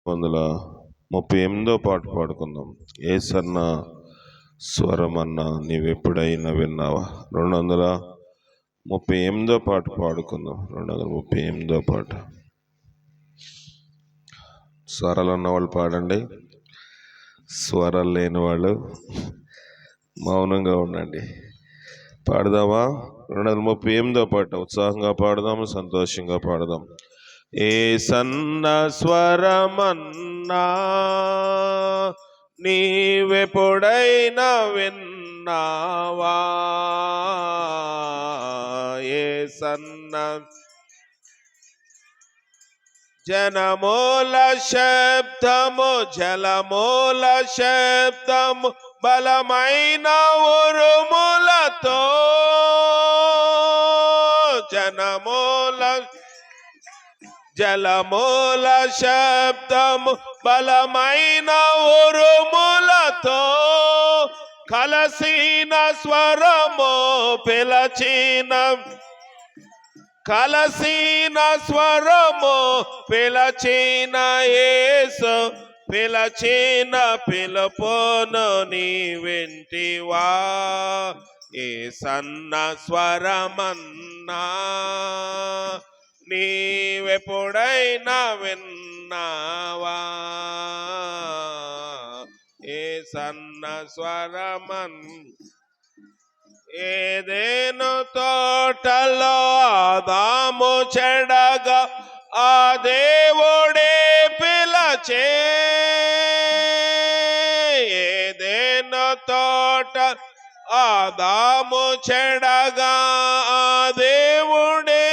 238వ పాట పాడుకుందాం. ఏసన్న స్వరమన్నా నీవెప్పుడైనా విన్నావా? 238వ పాట పాడుకుందాం. 238వ పాట. స్వరాలు ఉన్న వాళ్ళు పాడండి, స్వరాలు లేని వాళ్ళు మౌనంగా ఉండండి. పాడదామా? 238వ పాట ఉత్సాహంగా పాడదాము, సంతోషంగా పాడదాం. ఏసన్న స్వరమన్నా నీవెప్పుడైనా విన్నావా? ఏసన్న జనమూల శబ్దము, జలమూల శబ్దము, బలమైన ఉరుములతో జలమూల శబ్దము, బలమైన ఉరుములతో కలసిన స్వరము కలసిన స్వరము పిలచిన యేసు పిలచిన పిలుపును నీ వింటివా? ఏసన్న స్వరమన్నా నీవెప్పుడైనా విన్నావా? ఏసన్న స్వరమన్ ఏదేను తోటలో ఆదాము చెడగా ఆ దేవుడే పిలచే. ఏదేను తోట ఆదాము చెడగా ఆ దేవుడే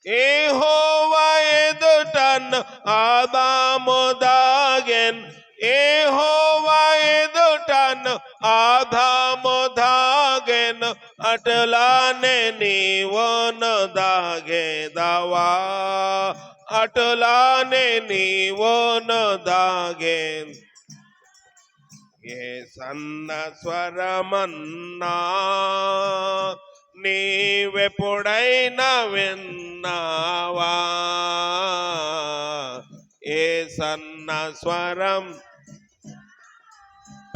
యెహోవా ఎదుటను ఆదాము దాగెన్. యెహోవా ఎదుటను ఆదాము దాగెను, అటులానే నీవును దాగేదవా? అటులానే నీవును దాగేన్. ఏసన్న స్వరమన్నా నీవెప్పుడైనా విన్నావా? ఏసన్న స్వరం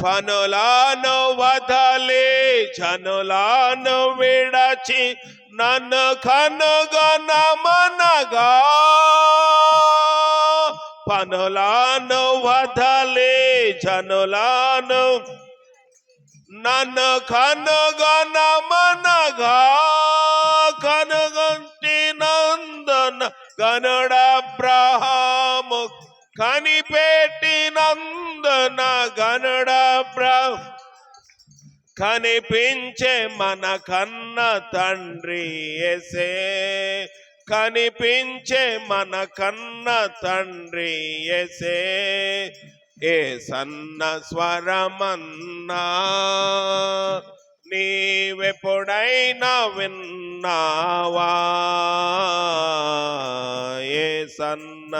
పనులను వదలి జనులను విడచి నన్ను కనుగొనమనగా. పనులను వదలి జనులను నన్ను కనుగొనమనగా. కనుగొంటినందున గనుడబ్రహాము కనిపెట్టినందున కనిపించే మన కన్న తండ్రి యేసే. కనిపించే మన కన్న తండ్రి యేసే. ఏసన్న స్వరమన్నా నీవెప్పుడైనా విన్నావా? ఏసన్న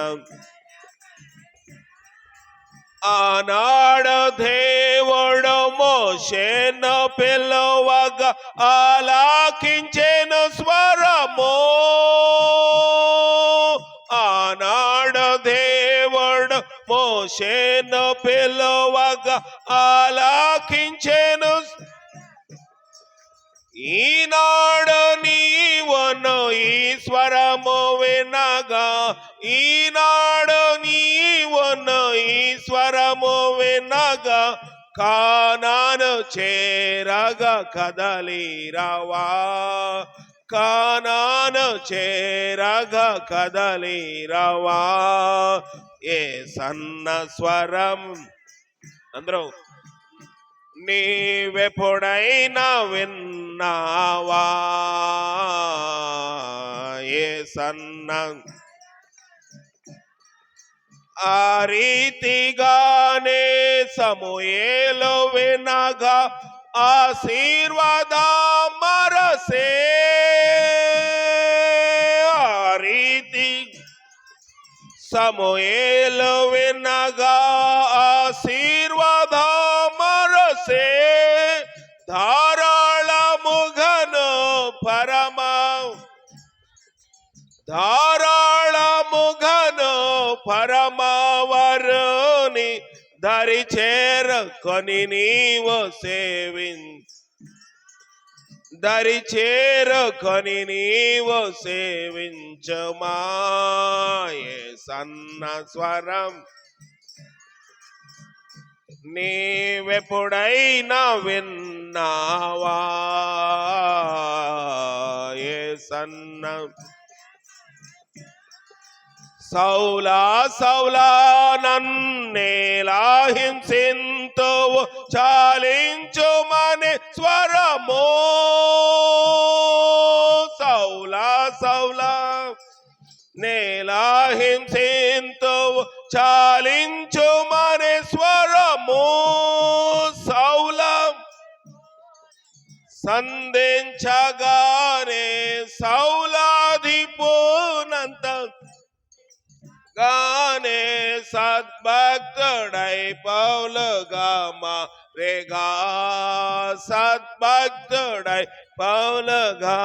ఆనాడు దేవుడు మోషేను పిలువగా ఆలకించెను స్వరము. ఆనాడు దేవుడు మోషేను పిలువగా ఆలకించెను. ఈనాడు నీవును ఈ స్వరము వినగా. ఈనాడు నీవును ఈ స్వరము వినగా. కానాను చేరగా కదలిరావా? కానాను చేరగా కదలిరావా? ఏసన్న స్వరం అందరూ నీవెప్పుడైనా విన్నావా? ఏసన్న ఆ రీతిగానే సమూయేలు వినగా ఆశీర్వాదం మరసే. ఆ రీతి సమూయేలు వినగా ఆశీర్వాదం మరసే. ధారాళముగను ధారాళముగను పరమవరుని దరి చేరుకొని నీవు దరి చేరుకొని నీవు సేవించమా. సన్న స్వరం నీవెప్పుడైనా విన్నావా? సన్న సౌలా సౌలా నన్నేలా హింసింతువు చాలించుమని స్వరమో. సౌలా సౌలా నేలా హింసింతువు చాలించుమని స్వరమో. సౌలా సంధించగానే సౌలాధిపునంత గానే సద్భక్తుడై పౌలుగా మారేగా. సద్భక్తుడై పౌలుగా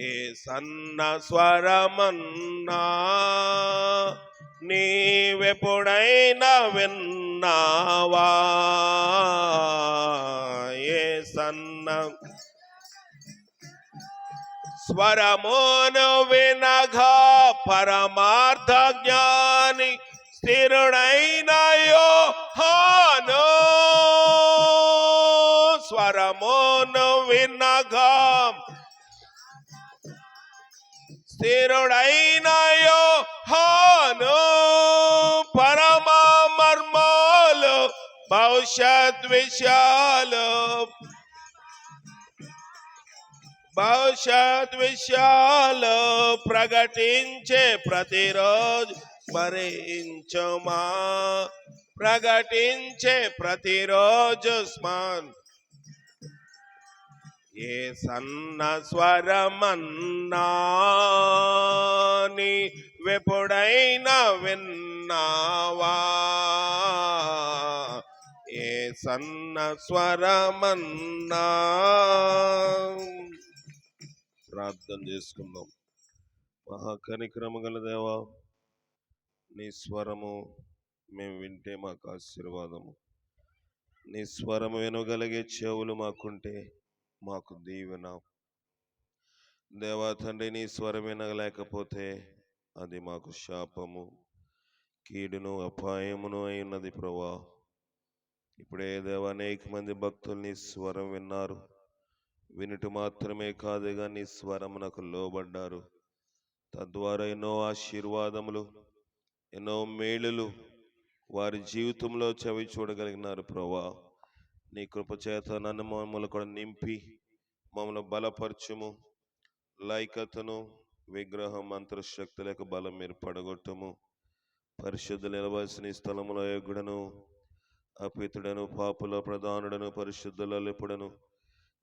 ఏ సన్న స్వరమన్నా నీవెప్పుడైనా విన్నావా? ఏ సన్న స్వరమును వినగా పరమార్థ జ్ఞాని స్థిరుడైన యోహాను. స్వరమును వినగా స్థిరుడైన యోహాను పరమ మర్మాలు భవిష్యత్ విషయాలు ప్రకటించే ప్రతిరోజు స్మరించుమా. ప్రకటించే ప్రతిరోజు స్మరణ. ఏ సన్న స్వరమన్నా నీవెప్పుడైనా విన్నావా? ఏ సన్న స్వరమన్నా. ప్రార్థన చేసుకుందాం. మహాకనిక్రమ గల దేవా, నీ స్వరము మేము వింటే మాకు ఆశీర్వాదము. నీ స్వరము వినగలిగే చెవులు మాకుంటే మాకు దీవెన. దేవా తండ్రి, నీ స్వరం వినలేకపోతే అది మాకు శాపము, కీడును, అపాయమును అయినది ప్రభువా. ఇప్పుడే దేవా అనేక మంది భక్తులు నీ స్వరం విన్నారు. వినుట మాత్రమే కాదుగా నీ స్వరమునకు లోబడ్డారు. తద్వారా ఎన్నో ఆశీర్వాదములు, ఎన్నో మేలులు వారి జీవితంలో చవి చూడగలిగినారు ప్రభువా. నీ కృపచేత నన్ను మమ్మల్ని కూడా నింపి మమ్మల్ని బలపరచుము. లైకతను, విగ్రహం, మంత్రశక్తులకు బలం మీరు పడగొట్టము. పరిశుద్ధులు నిలవలసిన స్థలములో యోగ్యుడను, అపితుడను, పాపుల ప్రధానుడను, పరిశుద్ధుల లెప్పుడను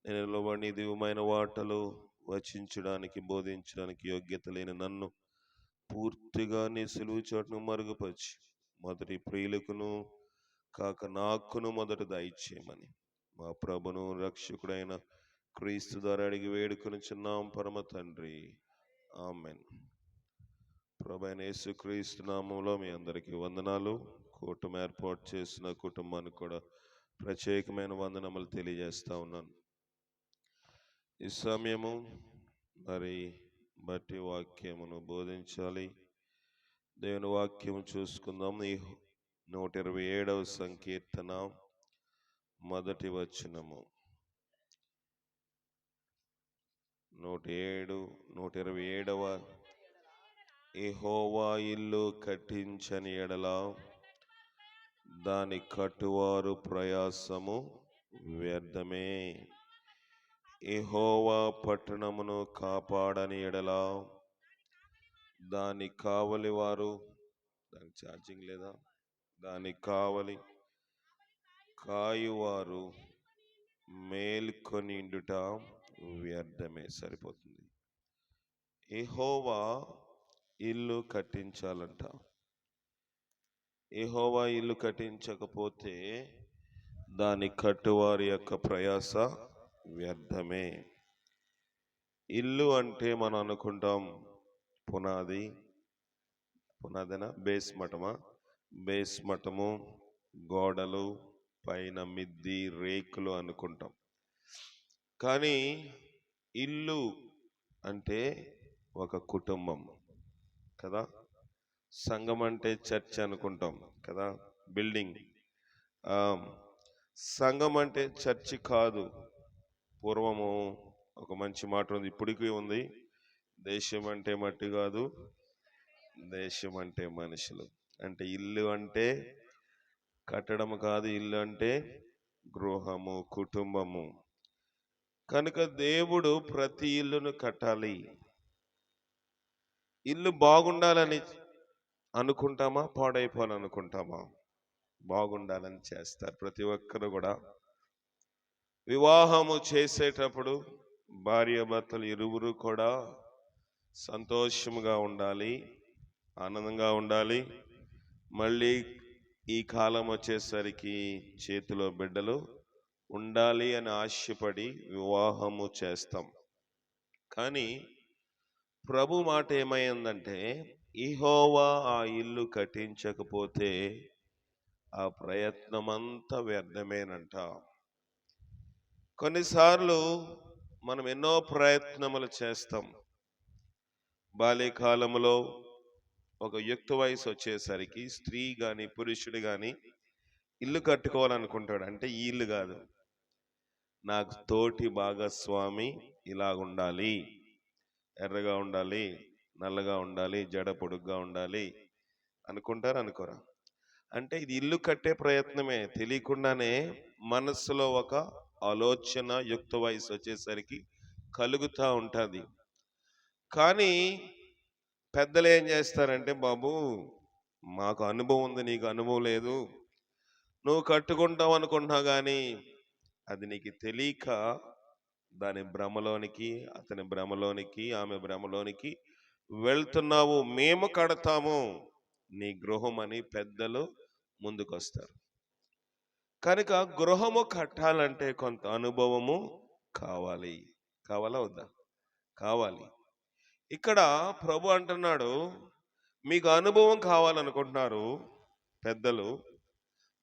నేను నిలబడి దివ్యమైన వాటలు వచించడానికి, బోధించడానికి యోగ్యత లేని నన్ను పూర్తిగా నీ సులువు చోటును మరుగుపరిచి మొదటి ప్రియులకును కాక నాకును మొదటి దయచేయమని మా ప్రభును రక్షకుడైన క్రీస్తు ద్వారా అడిగి వేడుకొనుచున్నాం పరమ తండ్రి. ఆమెన్. ప్రభువైన యేసుక్రీస్తు నామములో మీ అందరికీ వందనాలు. కూటమి ఏర్పాటు చేసిన కుటుంబానికి కూడా ప్రత్యేకమైన వందనములు తెలియజేస్తా ఉన్నాను. ఈ సమయము మరి బట్టి వాక్యమును బోధించాలి. దేవుని వాక్యము చూసుకుందాం. ఈ 127వ సంకీర్తన మొదటి వచనము. 127వ యెహోవా ఇల్లు కట్టించని ఎడల దాని కట్టువారు ప్రయాసము వ్యర్థమే. యెహోవా పట్టణమును కాపాడని ఎడల దాని కావలి వారు, దానికి ఛార్జింగ్ లేదా, దాని కావలి కాయువారు మేల్కొనిండుట వ్యర్థమే. సరిపోతుంది. యెహోవా ఇల్లు కట్టించాలంట. యెహోవా ఇల్లు కట్టించకపోతే దాని కట్టువారి యొక్క ప్రయాస వ్యర్థమే. ఇల్లు అంటే మనం అనుకుంటాం పునాది, పునాదెనా? బేస్ మఠమా? బేస్ మఠము, గోడలు, పైన మిద్ది, రేకులు అనుకుంటాం. కానీ ఇల్లు అంటే ఒక కుటుంబం కదా. సంఘం అంటే చర్చ్ అనుకుంటాం కదా, బిల్డింగ్. సంఘం అంటే చర్చి కాదు. పూర్వము ఒక మంచి మాట ఉంది, ఇప్పటికీ ఉంది. దేశం అంటే మట్టి కాదు, దేశం అంటే మనుషులు. అంటే ఇల్లు అంటే కట్టడం కాదు, ఇల్లు అంటే గృహము, కుటుంబము. కనుక దేవుడు ప్రతి ఇల్లును కట్టాలి. ఇల్లు బాగుండాలని అనుకుంటామా, పాడైపోవాలనుకుంటామా? బాగుండాలని చేస్తారు ప్రతి ఒక్కరు కూడా. వివాహము చేసేటప్పుడు భార్యాభర్తలు ఇరువురు కూడా సంతోషముగా ఉండాలి, ఆనందంగా ఉండాలి. మళ్ళీ ఈ కాలం వచ్చేసరికి చేతిలో బిడ్డలు ఉండాలి అని ఆశపడి వివాహము చేస్తాం. కానీ ప్రభు మాట ఏమైందంటే, యెహోవా ఆ ఇల్లు కట్టించకపోతే ఆ ప్రయత్నమంతా వ్యర్థమేనంట. కొన్నిసార్లు మనం ఎన్నో ప్రయత్నములు చేస్తాం. బాల్యకాలంలో ఒక యుక్త వయసు వచ్చేసరికి స్త్రీ గాని పురుషుడు గాని ఇల్లు కట్టుకోవాలనుకుంటాడు. అంటే ఈ ఇల్లు కాదు, నాకు తోటి భాగస్వామి ఇలాగుండాలి, ఎర్రగా ఉండాలి, నల్లగా ఉండాలి, జడ పొడుగ్గా ఉండాలి అనుకుంటారు. అనుకోరా? అంటే ఇది ఇల్లు కట్టే ప్రయత్నమే. తెలియకుండానే మనసులో ఒక ఆలోచన యుక్త వయసు వచ్చేసరికి కలుగుతూ ఉంటుంది. కానీ పెద్దలు ఏం చేస్తారంటే, బాబు మాకు అనుభవం ఉంది, నీకు అనుభవం లేదు, నువ్వు కట్టుకుంటావు అనుకుంటున్నావు, కానీ అది నీకు తెలియక దాని భ్రమలోనికి, అతని భ్రమలోనికి, ఆమె భ్రమలోనికి వెళ్తున్నావు. మేము కడతాము నీ గృహం అని పెద్దలు ముందుకొస్తారు. కనుక గృహము కట్టాలంటే కొంత అనుభవము కావాలి. కావాలా వద్దా? కావాలి. ఇక్కడ ప్రభు అంటున్నాడు, మీకు అనుభవం కావాలనుకుంటున్నారు పెద్దలు.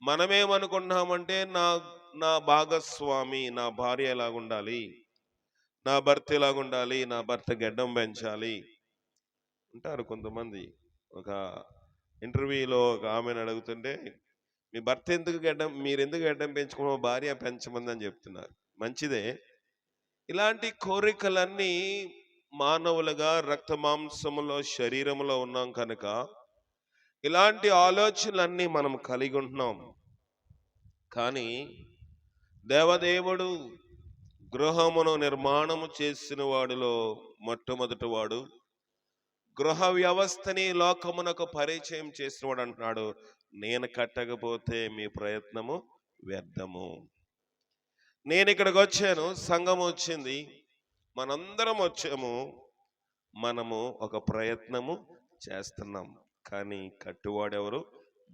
మనమేమనుకుంటున్నామంటే, నా భాగస్వామి, నా భార్య ఎలాగుండాలి, నా భర్త ఎలాగుండాలి, నా భర్త గెడ్డం పెంచాలి అంటారు కొంతమంది. ఒక ఇంటర్వ్యూలో ఒక ఆమెను అడుగుతుంటే, మీ భర్త మీరు ఎందుకు గెడ్డం పెంచుకున్న భార్య పెంచమంది అని చెప్తున్నారు. మంచిదే. ఇలాంటి కోరికలన్నీ మానవులుగా రక్త మాంసములో శరీరములో ఉన్నాం కనుక ఇలాంటి ఆలోచనలన్నీ మనం కలిగి ఉంటున్నాం. కానీ దేవదేవుడు గృహమును నిర్మాణము చేసిన వాడిలో మొట్టమొదటి వాడు, గృహ వ్యవస్థని లోకమునకు పరిచయం చేసిన వాడు అంటున్నాడు, నేను కట్టకపోతే మీ ప్రయత్నము వ్యర్థము. నేను ఇక్కడికి వచ్చాను, సంఘం వచ్చింది, మనందరం వచ్చాము, మనము ఒక ప్రయత్నము చేస్తున్నాం. కానీ కట్టువాడెవరు?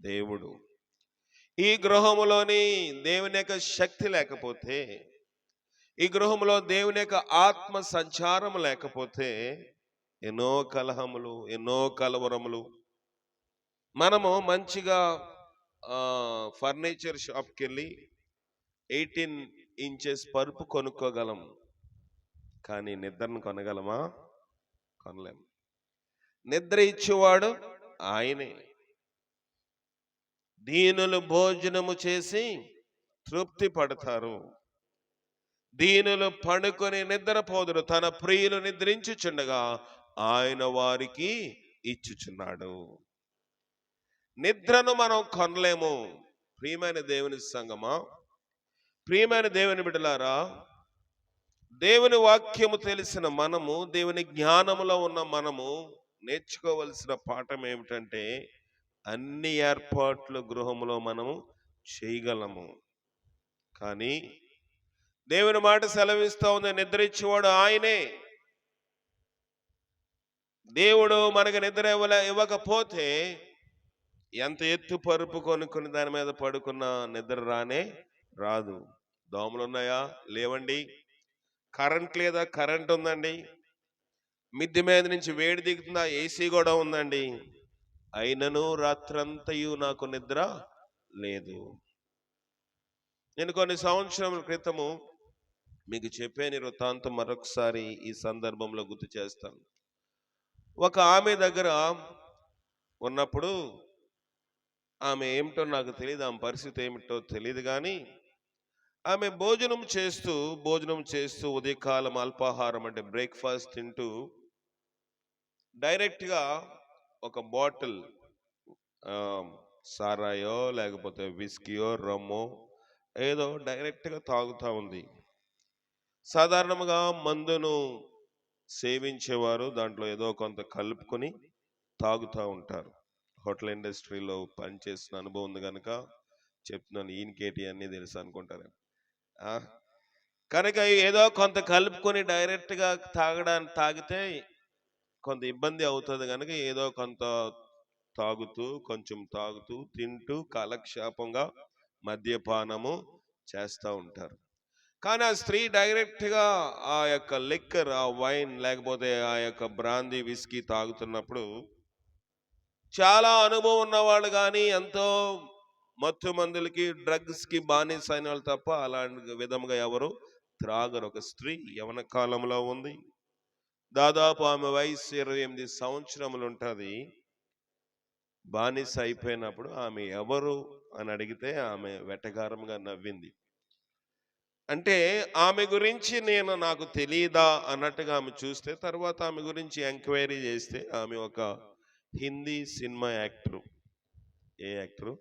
దేవుడు. ఈ గృహములోని దేవుని యొక్క శక్తి లేకపోతే, ఈ గృహములో దేవుని యొక్క ఆత్మ సంచారం లేకపోతే ఎన్నో కలహములు, ఎన్నో కలవరములు. మనము మంచిగా ఫర్నిచర్ షాప్కి వెళ్ళి 18 ఇంచెస్ పరుపు కొనుక్కోగలం, కానీ నిద్రను కొనగలమా? కొనలేం. నిద్ర ఇచ్చేవాడు ఆయనే. దీనులు భోజనము చేసి తృప్తి పడతారు, దీనులు పడుకొని నిద్రపోదురు, తన ప్రియులు నిద్రించుచుండగా ఆయన వారికి ఇచ్చుచున్నాడు. నిద్రను మనం కొనలేము. ప్రియమైన దేవుని సంగమా, ప్రియమైన దేవుని బిడ్డలారా, దేవుని వాక్యము తెలిసిన మనము, దేవుని జ్ఞానములో ఉన్న మనము నేర్చుకోవలసిన పాఠం ఏమిటంటే, అన్ని ఏర్పాట్లు గృహములో మనము చేయగలము. కానీ దేవుని మాట సెలవిస్తూ ఉంది, నిద్ర ఇచ్చేవాడు ఆయనే. దేవుడు మనకు నిద్ర ఇవ్వకపోతే ఎంత ఎత్తు పరుపు కొనుక్కుని దాని మీద పడుకున్న నిద్ర రాదు. దోమలు ఉన్నాయా? లేవండి. కరెంట్ లేదా? కరెంట్ ఉందండి. మిద్దె మీద నుంచి వేడి దిగుతుందా? ఏసీ కూడా ఉందండి. అయినను రాత్రంతయు నాకు నిద్ర లేదు. నేను కొన్ని సంవత్సరముల క్రితము మీకు చెప్పాను వృత్తాంతం, మరొకసారి ఈ సందర్భంలో గుర్తు చేస్తాను. ఒక ఆమె దగ్గర ఉన్నప్పుడు, ఆమె ఏమిటో నాకు తెలియదు, ఆమె పరిస్థితి ఏమిటో తెలియదు, కానీ ఆమె భోజనం చేస్తూ ఉదయకాలం అల్పాహారం అంటే బ్రేక్ఫాస్ట్ తింటూ డైరెక్ట్గా ఒక బాటిల్ సారాయో లేకపోతే విస్కీయో రమ్మో ఏదో డైరెక్ట్గా తాగుతూ ఉంది. సాధారణంగా మందును సేవించేవారు దాంట్లో ఏదో కొంత కలుపుకొని తాగుతూ ఉంటారు. హోటల్ ఇండస్ట్రీలో పనిచేసిన అనుభవం ఉంది కనుక చెప్తున్నాను, ఈయనకేటి అన్నీ తెలుసు అనుకుంటారు. కనుక ఏదో కొంత కలుపుకొని డైరెక్ట్గా తాగితే కొంత ఇబ్బంది అవుతుంది కనుక ఏదో కొంత కొంచెం తాగుతూ తింటూ కాలక్షేపంగా మద్యపానము చేస్తూ ఉంటారు. కానీ ఆ స్త్రీ డైరెక్ట్గా ఆ యొక్క లిక్కర్, ఆ వైన్ లేకపోతే ఆ యొక్క బ్రాందీ విస్కీ తాగుతున్నప్పుడు చాలా అనుభవం ఉన్నవాళ్ళు కానీ ఎంతో మత్తు మందులకి డ్రగ్స్కి బానిస అయిన వాళ్ళు తప్ప అలాంటి విధంగా ఎవరు త్రాగరు. ఒక స్త్రీ యవన కాలంలో ఉంది, దాదాపు ఆమె వయసు 28 సంవత్సరములు ఉంటుంది. బానిస అయిపోయినప్పుడు ఆమె ఎవరు అని అడిగితే ఆమె వెటకారంగా నవ్వింది. అంటే ఆమె గురించి నాకు తెలియదా అన్నట్టుగా ఆమె చూస్తే, తర్వాత ఆమె గురించి ఎంక్వైరీ చేస్తే ఆమె ఒక హిందీ సినిమా యాక్టరు. ఏ యాక్టరు?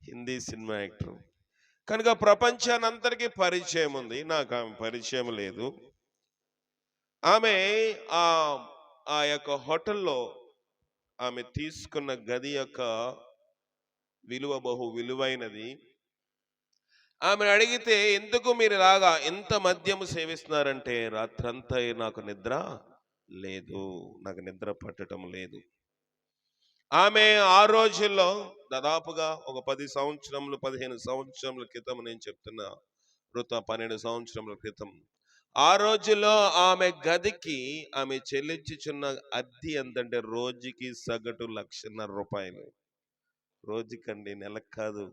Hindi cinema actor. కనుక ప్రపంచానంతటికీ పరిచయం ఉంది, నాకు ఆమె పరిచయం లేదు. ఆమె ఆ యొక్క హోటల్లో ఆమె తీసుకున్న గది యొక్క విలువ బహు విలువైనది. ఆమెను అడిగితే, ఎందుకు మీరు ఇలాగా ఎంత మద్యము సేవిస్తున్నారంటే, రాత్రంతా నాకు నిద్ర లేదు, నాకు నిద్ర పట్టడం లేదు. ఆమె ఆ రోజుల్లో దాదాపుగా ఒక 10 సంవత్సరములు 15 సంవత్సరముల క్రితం, నేను చెప్తున్నా 12 సంవత్సరముల క్రితం, ఆ రోజుల్లో ఆమె గదికి ఆమె చెల్లించుచున్న అద్దె ఎంతంటే రోజుకి సగటు 1,50,000 రూపాయలు. రోజుకండి, నెలకు కాదు,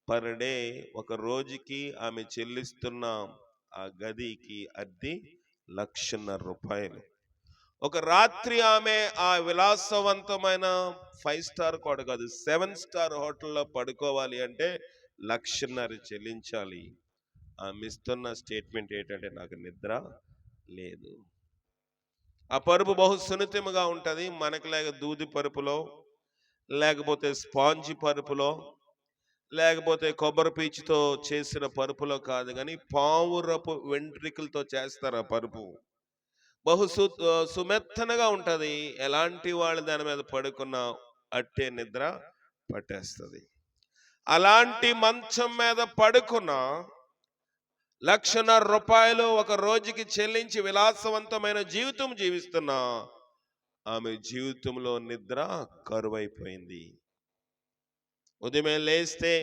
పర్ డే. ఒక రోజుకి ఆమె చెల్లిస్తున్న ఆ గదికి అద్దె 1,50,000 రూపాయలు. ఒక రాత్రి ఆమె ఆ విలాసవంతమైన 5 స్టార్ కూడా కాదు, 7 స్టార్ హోటల్లో పడుకోవాలి అంటే 1,50,000 చెల్లించాలి. ఆమె ఇస్తున్న స్టేట్మెంట్ ఏంటంటే, నాకు నిద్ర లేదు. ఆ పరుపు బహు సున్నితముగా ఉంటుంది, మనకు లేక దూది పరుపులో లేకపోతే స్పాంజి పరుపులో లేకపోతే కొబ్బరి పీచుతో చేసిన పరుపులో కాదు, కానీ పావురపు వెంట్రికలతో చేస్తారు ఆ పరుపు. బహు సుమెత్తనగా ఉంటది. ఎలాంటి వాళ్ళు దాని మీద పడుకున్న అట్టే నిద్ర పట్టేస్తుంది. అలాంటి మంచం మీద పడుకున్న 1,50,000 రూపాయలు ఒక రోజుకి చెల్లించి విలాసవంతమైన జీవితం జీవిస్తున్న ఆమె జీవితంలో నిద్ర కరువైపోయింది. ఉదయమే లేస్తే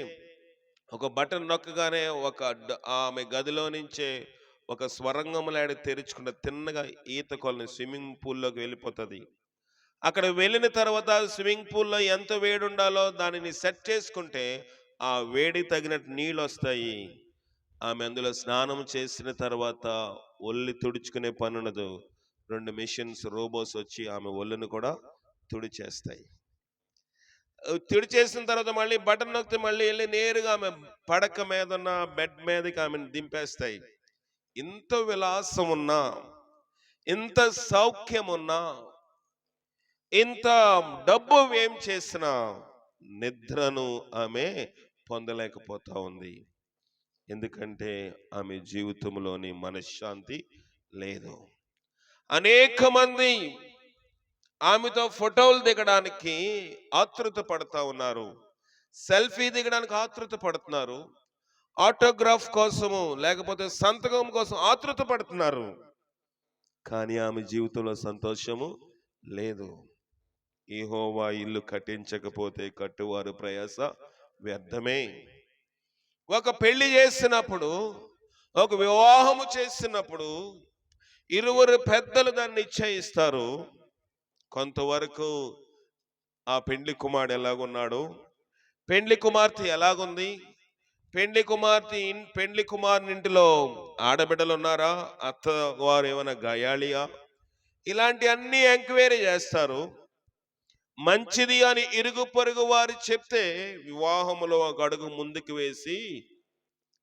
ఒక బటన్ నొక్కగానే ఆమె గదిలో నుంచే ఒక స్వరంగంలాడి తెరుచుకున్న తిన్నగా ఈత కొలని స్విమ్మింగ్ పూల్లోకి వెళ్ళిపోతుంది. అక్కడ వెళ్ళిన తర్వాత స్విమ్మింగ్ పూల్లో ఎంత వేడి ఉండాలో దానిని సెట్ చేసుకుంటే ఆ వేడి తగినట్టు నీళ్ళు వస్తాయి. ఆమె అందులో స్నానం చేసిన తర్వాత ఒళ్ళు తుడుచుకునే పని ఉండదు. 2 మిషన్స్, రోబోస్ వచ్చి ఆమె ఒళ్ళును కూడా తుడిచేస్తాయి. తుడిచేసిన తర్వాత మళ్ళీ బటన్ నొక్కితే మళ్ళీ వెళ్ళి నేరుగా ఆమె పడక మీద ఉన్న బెడ్ మీదకి ఆమెను దింపేస్తాయి. ఇంత విలాసం ఉన్నా, ఇంత సౌఖ్యం ఉన్నా, ఇంత డబ్బు ఏం చేసినా నిద్రను ఆమె పొందలేకపోతా ఉంది. ఎందుకంటే ఆమె జీవితంలోని మనశ్శాంతి లేదు. అనేక మంది ఆమెతో ఫోటోలు దిగడానికి ఆతృత పడతా ఉన్నారు, సెల్ఫీ దిగడానికి ఆతృత పడుతున్నారు, ఆటోగ్రాఫ్ కోసము లేకపోతే సంతకం కోసం ఆతృత పడుతున్నారు. కానీ ఆమె జీవితంలో సంతోషము లేదు. యెహోవా ఇల్లు కట్టించకపోతే కట్టువారు ప్రయాస వ్యర్థమే. ఒక పెళ్లి చేసినప్పుడు, ఒక వివాహము చేసినప్పుడు ఇరువురు పెద్దలు దాన్ని నిశ్చయిస్తారు. కొంతవరకు ఆ పెండ్లి కుమారుడు ఎలాగున్నాడు, పెండ్లి కుమార్తె ఎలాగుంది, పెండ్లి కుమారుని ఇంటిలో ఆడబిడ్డలు ఉన్నారా, అత్త వారు ఏమైనా గయాళియా, ఇలాంటి అన్ని ఎంక్వైరీ చేస్తారు. మంచిది అని ఇరుగు పొరుగు వారు చెప్తే వివాహములో ఒక అడుగు ముందుకు వేసి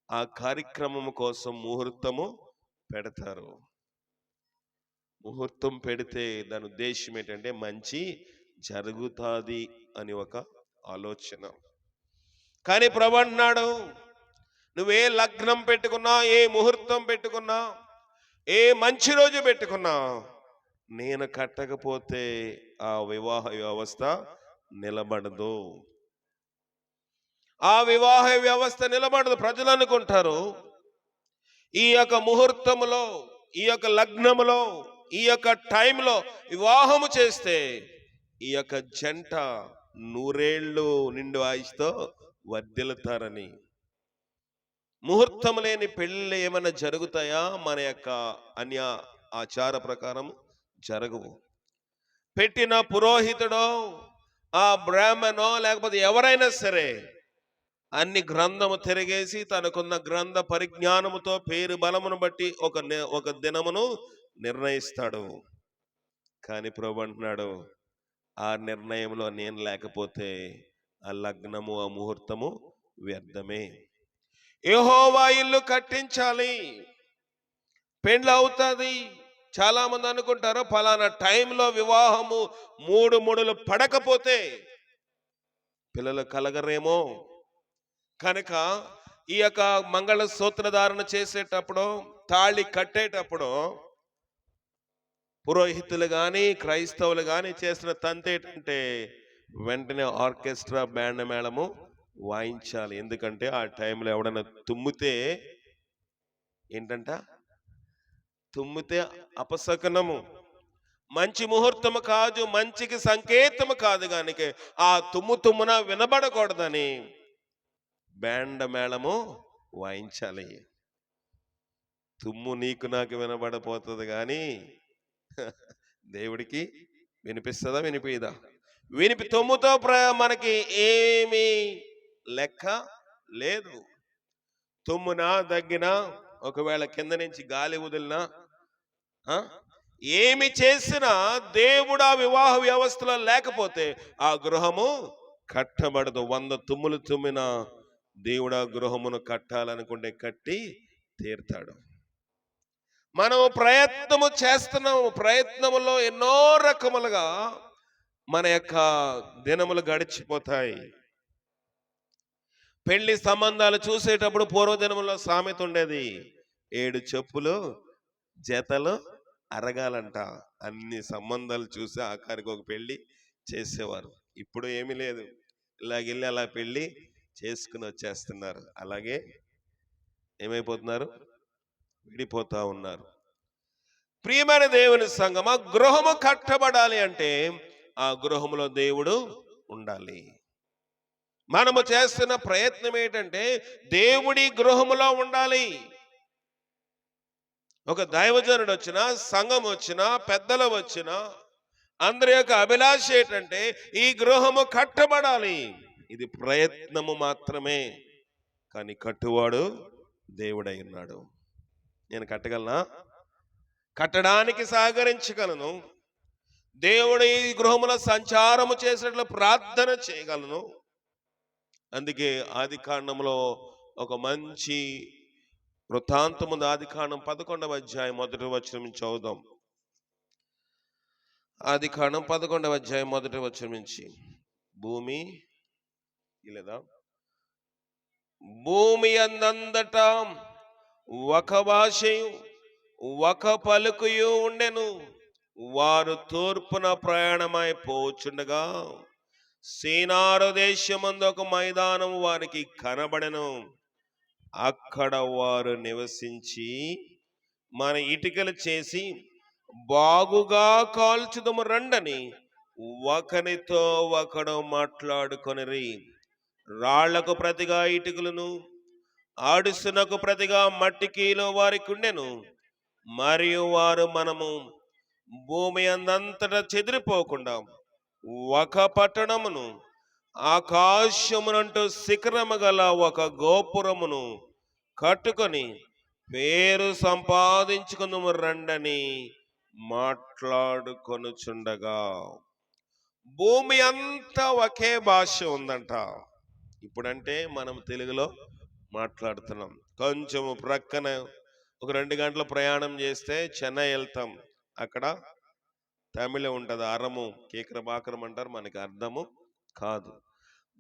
ఆ కార్యక్రమం కోసం ముహూర్తము పెడతారు. ముహూర్తం పెడితే దాని ఉద్దేశం ఏంటంటే మంచి జరుగుతుంది అని ఒక ఆలోచన. కానీ ప్రభు అంటున్నాడు, నువ్వే లగ్నం పెట్టుకున్నా, ఏ ముహూర్తం పెట్టుకున్నా, ఏ మంచి రోజు పెట్టుకున్నా, నేను కట్టకపోతే ఆ వివాహ వ్యవస్థ నిలబడదు. ఆ వివాహ వ్యవస్థ నిలబడదు. ప్రజలు అనుకుంటారు ఈ యొక్క ముహూర్తములో, ఈ యొక్క లగ్నములో, ఈ యొక్క టైంలో వివాహము చేస్తే ఈ యొక్క జంట నూరేళ్లు నిండు ఆయుష్తో వర్ధిల్లుతారని. ముహూర్తం లేని పెళ్ళిళ్ళు ఏమైనా జరుగుతాయా? మన యొక్క అన్య ఆచార ప్రకారం జరగవు. పెట్టిన పురోహితుడో, ఆ బ్రాహ్మణో, లేకపోతే ఎవరైనా సరే అన్ని గ్రంథము తిరిగేసి తనకున్న గ్రంథ పరిజ్ఞానముతో పేరు బలమును బట్టి ఒక దినమును నిర్ణయిస్తాడు. కానీ ప్రభు అంటున్నాడు, ఆ నిర్ణయంలో నేను లేకపోతే ఆ లగ్నము, ఆ ముహూర్తము వ్యర్థమే. యెహోవా ఇల్లు కట్టించాలి, పెండ్లు అవుతుంది. చాలా మంది అనుకుంటారు ఫలానా టైంలో వివాహము 3 ముడులు పడకపోతే పిల్లలు కలగరేమో కనుక ఈ యొక్క మంగళ సూత్రధారణ చేసేటప్పుడు, తాళి కట్టేటప్పుడు పురోహితులు గాని క్రైస్తవులు గాని చేసిన తంతు ఏంటంటే వెంటనే ఆర్కెస్ట్రా బ్యాండ్ మేళము వాయించాలి. ఎందుకంటే ఆ టైంలో ఎవడైనా తుమ్మితే ఏంటంట, తుమ్మితే అపశకనము, మంచి ముహూర్తము కాదు, మంచికి సంకేతము కాదు. గానికి ఆ తుమ్మున వినబడకూడదని బ్యాండ్ మేళము వాయించాలి. తుమ్ము నీకు నాకు వినబడపోతుంది కానీ దేవుడికి వినిపిస్తుందా? వినిపిదా? తుమ్ముతో మనకి ఏమీ లెక్క లేదు. తుమ్మునా దగ్గినా, ఒకవేళ కింద నుంచి గాలి వదిలినా, ఏమి చేసినా దేవుడు ఆ వివాహ వ్యవస్థలో లేకపోతే ఆ గృహము కట్టబడదు. 100 తుమ్ములు తుమ్మినా దేవుడు ఆ గృహమును కట్టాలనుకుంటే కట్టి తీరుతాడు. మనం ప్రయత్నము చేస్తున్నాము. ప్రయత్నములో ఎన్నో రకములుగా మన యొక్క దినములు గడిచిపోతాయి. పెళ్లి సంబంధాలు చూసేటప్పుడు పూర్వదినములో సామెత ఉండేది, 7 చెప్పులు జతలు అరగాలంట. అన్ని సంబంధాలు చూసి ఆఖరికి ఒక పెళ్లి చేసేవారు. ఇప్పుడు ఏమీ లేదు, ఇలాగెళ్ళి అలా పెళ్లి చేసుకుని వచ్చేస్తున్నారు. అలాగే ఏమైపోతున్నారు, విడిపోతా ఉన్నారు. ప్రియమైన దేవుని సంగమా, గృహము కట్టబడాలి అంటే ఆ గృహములో దేవుడు ఉండాలి. మనము చేస్తున్న ప్రయత్నం ఏంటంటే దేవుడి గృహములో ఉండాలి. ఒక దైవజనుడు వచ్చినా, సంఘం వచ్చినా, పెద్దలు వచ్చినా, అందరి యొక్క అభిలాష ఏంటంటే ఈ గృహము కట్టబడాలి. ఇది ప్రయత్నము మాత్రమే, కానీ కట్టువాడు దేవుడై ఉన్నాడు. నేను కట్టగలనా? కట్టడానికి సహకరించగలను. దేవుడు ఈ గృహముల సంచారము చేసినట్లు ప్రార్థన చేయగలను. అందుకే ఆది కాండంలో ఒక మంచి వృత్తాంతం ఉంది. ఆది కాండం 11వ అధ్యాయం 1వ వచనం నుంచి చదువుదాం. ఆది కాండం 11వ అధ్యాయం 1వ వచనం నుంచి. భూమి అందంతటా ఒక భాషయు ఒక పలుకుయు ఉండెను. వారు తూర్పున ప్రయాణమై పోచుండగా సీనారు దేశమందు ఒక మైదానం వారికి కనబడెను. అక్కడ వారు నివసించి మన ఇటుకలు చేసి బాగుగా కాల్చుదము రండని ఒకరితో ఒకడు మాట్లాడుకొనిరి. రాళ్లకు ప్రతిగా ఇటుకలను, ఆడుసునకు ప్రతిగా మట్టికీలు వారికి ఉండెను. మరియు వారు మనము భూమి అందంతటా చెదిరిపోకుండా ఒక పట్టణమును, ఆకాశమునంటూ శిఖరము గల ఒక గోపురమును కట్టుకొని పేరు సంపాదించుకుందుము రండని మాట్లాడుకొనుచుండగా. భూమి అంతా ఒకే భాష ఉందంట. ఇప్పుడంటే మనం తెలుగులో మాట్లాడుతున్నాం. కొంచెం ప్రక్కన ఒక 2 గంటల ప్రయాణం చేస్తే చెన్నై వెళ్తాం. అక్కడ తమిళం ఉంటుంది, అరము కేకరబాకరం అంటారు, మనకి అర్థము కాదు.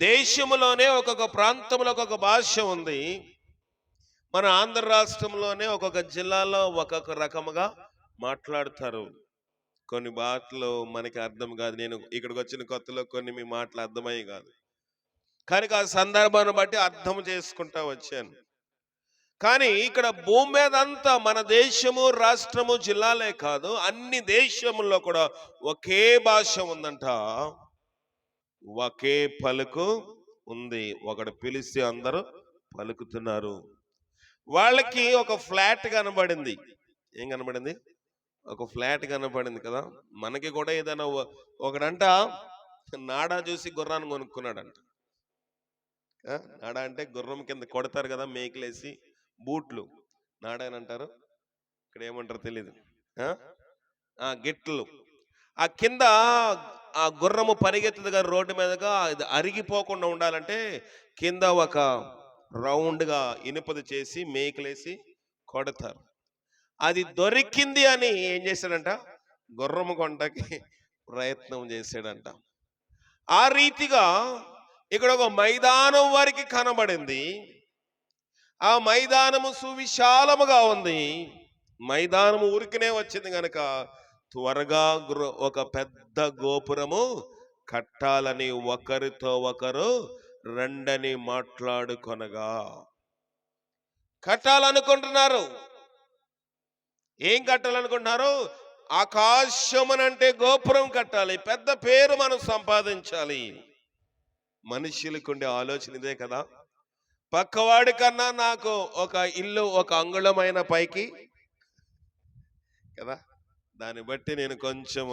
దేశంలోనే ఒక్కొక్క ప్రాంతంలో ఒక్కొక్క భాష ఉంది. మన ఆంధ్ర రాష్ట్రంలోనే ఒక్కొక్క జిల్లాలో ఒక్కొక్క రకముగా మాట్లాడతారు. కొన్ని మాటలు మనకి అర్థం కాదు. నేను ఇక్కడికి వచ్చిన కొత్తలో కొన్ని మీ మాటలు అర్థమయ్యి కాదు, కానీ ఆ సందర్భాన్ని బట్టి అర్థం చేసుకుంటా వచ్చాను. కానీ ఇక్కడ భూమి మీద అంతా మన దేశము, రాష్ట్రము, జిల్లాలే కాదు, అన్ని దేశముల్లో కూడా ఒకే భాష ఉందంట. ఒకే పలుకు ఉంది. ఒకడు పిలిస్తే అందరూ పలుకుతున్నారు. వాళ్ళకి ఒక ఫ్లాట్ కనబడింది. ఏం కనబడింది? ఒక ఫ్లాట్ కనబడింది కదా. మనకి కూడా ఏదైనా ఒకడంట నాడా చూసి గుర్రాన్ని కొనుక్కున్నాడంట. నాడా అంటే గుర్రం కింద కొడతారు కదా, మేకలేసి బూట్లు, నాడానంటారు. ఇక్కడ ఏమంటారు తెలీదు. గిట్లు. ఆ కింద ఆ గుర్రము పరిగెత్తుది కదా రోడ్డు మీదగా, అది అరిగిపోకుండా ఉండాలంటే కింద ఒక రౌండ్గా ఇనుపది చేసి మేకలేసి కొడతారు. అది దొరికింది అని ఏం చేశాడంట, గుర్రము కొండకి ప్రయత్నం చేశాడంట. ఆ రీతిగా ఇక్కడ ఒక మైదానం వారికి కనబడింది. ఆ మైదానము సువిశాలముగా ఉంది. మైదానము ఊరికనే వచ్చింది గనక త్వరగా ఒక పెద్ద గోపురము కట్టాలని ఒకరితో ఒకరు రండని మాట్లాడుకొనగా. కట్టాలనుకుంటున్నారు. ఏం కట్టాలనుకుంటున్నారు? ఆకాశమనంటే గోపురం కట్టాలి, పెద్ద పేరు మనం సంపాదించాలి. మనుషులకు ఉండే ఆలోచన ఇదే కదా. పక్కవాడి కన్నా నాకు ఒక ఇల్లు ఒక అంగుళమైన పైకి కదా, దాన్ని బట్టి నేను కొంచెం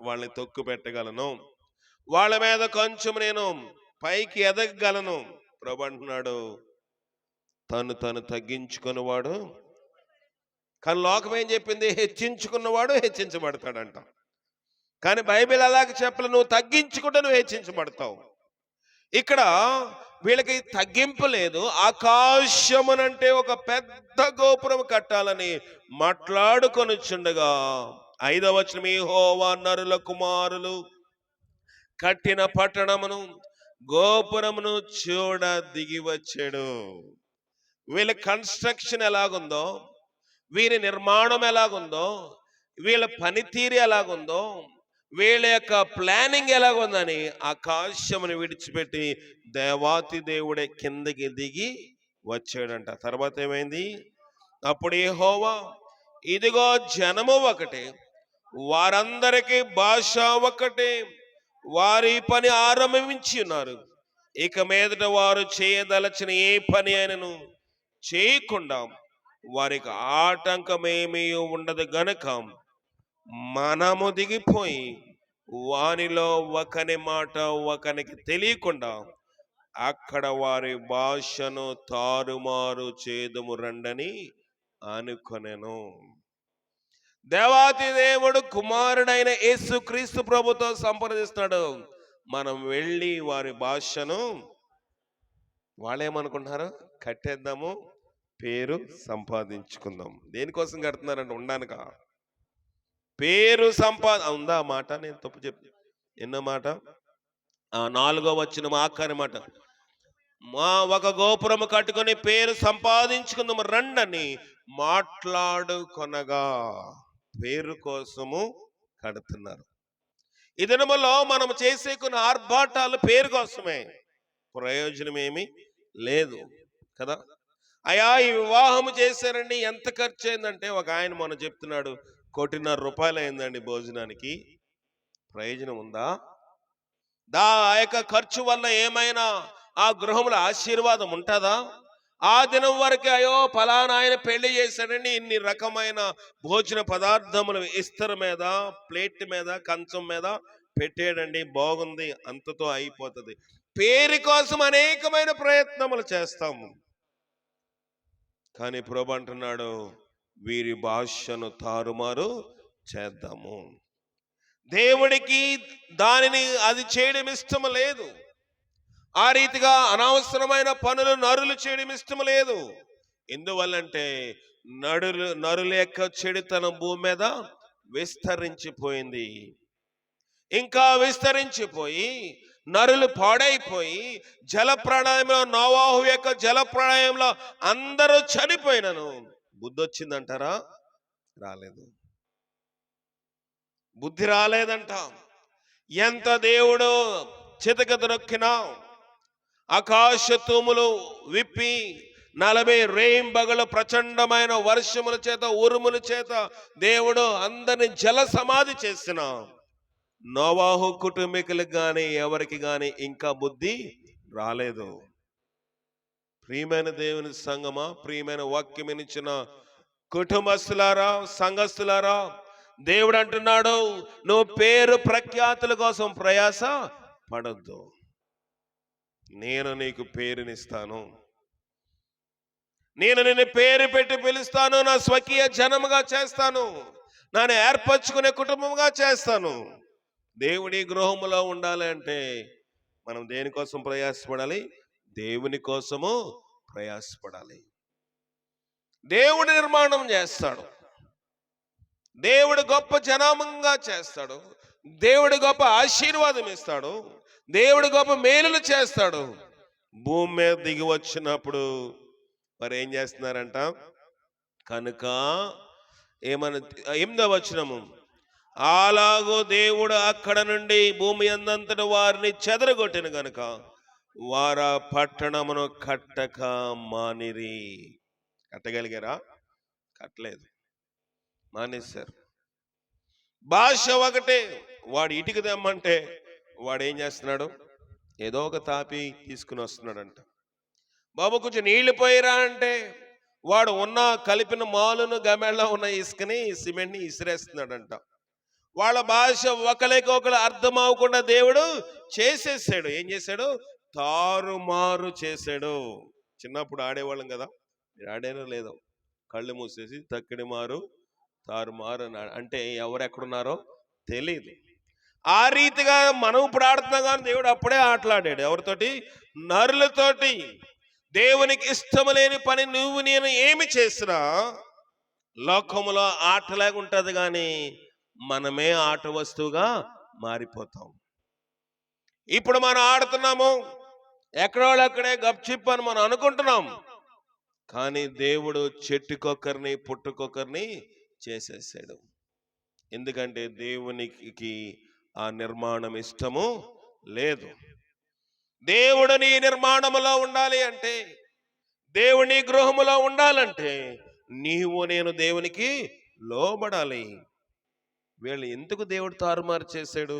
వాళ్ళని తొక్కు పెట్టగలను, వాళ్ళ మీద కొంచెం నేను పైకి ఎదగగలను. ప్రభు అంటున్నాడు, తను తగ్గించుకున్నవాడు, కానీ లోకం ఏం చెప్పింది? హెచ్చించుకున్నవాడు హెచ్చించబడతాడంట. కానీ బైబిల్ అలాగే చెప్పలే, నువ్వు తగ్గించుకుంటే నువ్వు హెచ్చించబడతావు. ఇక్కడ వీళ్ళకి తగ్గింపు లేదు. ఆకాశమునంటే ఒక పెద్ద గోపురం కట్టాలని మాట్లాడుకొనుచుండగా 5వ వచనం, యెహోవా నరుల కుమారులు కట్టిన పట్టణమును గోపురమును చూడ దిగి వచ్చాడు. వీళ్ళ కన్స్ట్రక్షన్ ఎలాగుందో, వీరి నిర్మాణం ఎలాగుందో, వీళ్ళ పనితీరు ఎలాగుందో, వీళ్ళ యొక్క ప్లానింగ్ ఎలాగుందని ఆకాశమును విడిచిపెట్టి దేవాతి దేవుడే కిందకి దిగి వచ్చాడంట. తర్వాత ఏమైంది? అప్పుడు యెహోవా, ఇదిగో జనము ఒకటే, వారందరికీ భాష ఒకటే, వారి పని ఆరంభించి ఉన్నారు. ఇక మీదట వారు చేయదలచిన ఏ పని అయినను చేయకుండా వారికి ఆటంకమేమీ ఉండదు గనుక మనము దిగిపోయి వానిలో ఒకని మాట ఒకనికి తెలియకుండా అక్కడ వారి భాషను తారుమారు చేదుము రండని అనుకొనెను. దేవాతి దేవుడు కుమారుడైన యేసు క్రీస్తు ప్రభుతో సంప్రదిస్తున్నాడు. మనం వెళ్ళి వారి భాషను, వాళ్ళేమనుకుంటున్నారు? కట్టేద్దాము, పేరు సంపాదించుకుందాం. దేనికోసం కడుతున్నారంటే ఉండడానిక? పేరు ఉందా మాట? నేను తప్పు చెప్పి ఎన్నో మాట? 4వ వచనం ఆఖరి మాట, ఒక గోపురము కట్టుకొని పేరు సంపాదించుకుందాం రండని మాట్లాడుకొనగా. పేరు కోసము కడుతున్నారు. ఈ దినములో మనం చేసే కొన్ని ఆర్భాటాలు పేరు కోసమే, ప్రయోజనం ఏమీ లేదు కదా. అయ్యా ఈ వివాహము చేశారండి, ఎంత ఖర్చు అయిందంటే ఒక ఆయన మొన్న చెప్తున్నాడు, 1.5 కోటి అయిందండి భోజనానికి. ప్రయోజనం ఉందా? ఆ యొక్క ఖర్చు వల్ల ఏమైనా ఆ గృహంలో ఆశీర్వాదం ఉంటుందా? ఆ దినం వరకు అయ్యో ఫలానా ఆయన పెళ్లి చేశాడని ఇన్ని రకమైన భోజన పదార్థములు ఇస్తర మీద, ప్లేట్ మీద, కంచం మీద పెట్టాడండి, బాగుంది, అంతతో అయిపోతుంది. పేరు కోసం అనేకమైన ప్రయత్నములు చేస్తాము. కానీ ప్రభు అంటున్నాడు, వీరి భాషను తారుమారు చేద్దాము. దేవుడికి దానిని అది చేయడం ఇష్టం లేదు. ఆ రీతిగా అనవసరమైన పనులు నరులు చేయడం ఇష్టం లేదు. ఎందువల్లంటే నరుల యొక్క చెడుతనం భూమి మీద విస్తరించిపోయింది. ఇంకా విస్తరించిపోయి నరులు పాడైపోయి జలప్రళయంలో, నోవాహు యొక్క జలప్రళయంలో అందరూ చనిపోయినను బుద్ధి వచ్చిందంటారా? రాలేదు. బుద్ధి రాలేదంట. ఎంత దేవుడు చితక నొక్కినా, ఆకాశ తూములు విప్పి 40 రేయింబగలు ప్రచండమైన వర్షముల చేత, ఉరుముల చేత దేవుడు అందరిని జల సమాధి చేసిన నోవాహు కుటుంబీకులకు గాని ఎవరికి గాని ఇంకా బుద్ధి రాలేదు. ప్రియమైన దేవుని సంగమా, ప్రియమైన వాక్యమినిచ్చిన కుటుంబస్తులారా, సంఘస్థులారా, దేవుడు అంటున్నాడు, నువ్వు పేరు ప్రఖ్యాతుల కోసం ప్రయాస పడొద్దు. నేను నీకు పేరునిస్తాను, నేను నిన్ను పేరు పెట్టి పిలుస్తాను, నా స్వకీయ జనముగా చేస్తాను, నన్ను ఏర్పరచుకునే కుటుంబంగా చేస్తాను. దేవుడి గృహములో ఉండాలి అంటే మనం దేనికోసం ప్రయాసపడాలి? దేవుని కోసము ప్రయాసపడాలి. దేవుడు నిర్మాణం చేస్తాడు, దేవుడు గొప్ప జనామంగా చేస్తాడు, దేవుడు గొప్ప ఆశీర్వాదం ఇస్తాడు, దేవుడు గొప్ప మేలులు చేస్తాడు. భూమి మీద దిగి వచ్చినప్పుడు మరి ఏం చేస్తున్నారంట? కనుక ఏమన్నా 8వ వచనము, అలాగూ దేవుడు అక్కడ నుండి భూమి అందంతటి వారిని చెదరగొట్టిన గనుక వారు పట్టణమును కట్టక మానిరి. కట్టగలిగారా? కట్టలేదు, మానేశారు. భాష ఒకటే. వాడు ఇటుక తెమ్మంటే వాడు ఏం చేస్తున్నాడు? ఏదో ఒక తాపి తీసుకుని వస్తున్నాడంట. బాబు కొంచెం నీళ్లు పోయిరా అంటే వాడు ఉన్న కలిపిన మాలును గమెళ్ళ ఉన్న ఇసుకని సిమెంట్ని ఇసిరేస్తున్నాడంట. వాళ్ళ భాష ఒకరికొకరు అర్థం అవ్వకుండా దేవుడు చేసేసాడు. ఏం చేశాడు? తారుమారు చేశాడు. చిన్నప్పుడు ఆడేవాళ్ళం కదా, మీరు ఆడేనో లేదో, కళ్ళు మూసేసి తక్కిడి మారు తారుమారు అంటే ఎవరు ఎక్కడున్నారో తెలియదు. ఆ రీతిగా మనం ఇప్పుడు ఆడుతున్నాం, కానీ దేవుడు అప్పుడే ఆటలాడాడు. ఎవరితోటి? నరులతోటి. దేవునికి ఇష్టం లేని పని నువ్వు నేను ఏమి చేసినా లోకములో ఆటలాగా ఉంటుంది, కానీ మనమే ఆట వస్తువుగా మారిపోతాం. ఇప్పుడు మనం ఆడుతున్నాము, ఎక్కడోళ్ళక్కడే గప్చిప్ అని మనం అనుకుంటున్నాం, కానీ దేవుడు చెట్టుకొక్కరిని పుట్టుకొక్కరిని చేసేసాడు. ఎందుకంటే దేవునికి ఆ నిర్మాణం ఇష్టము లేదు. దేవుడు నీ నిర్మాణములో ఉండాలి అంటే, దేవుని గృహములో ఉండాలంటే నీవు నేను దేవునికి లోబడాలి. వీళ్ళు ఎందుకు దేవుడు తారుమారు చేశాడు?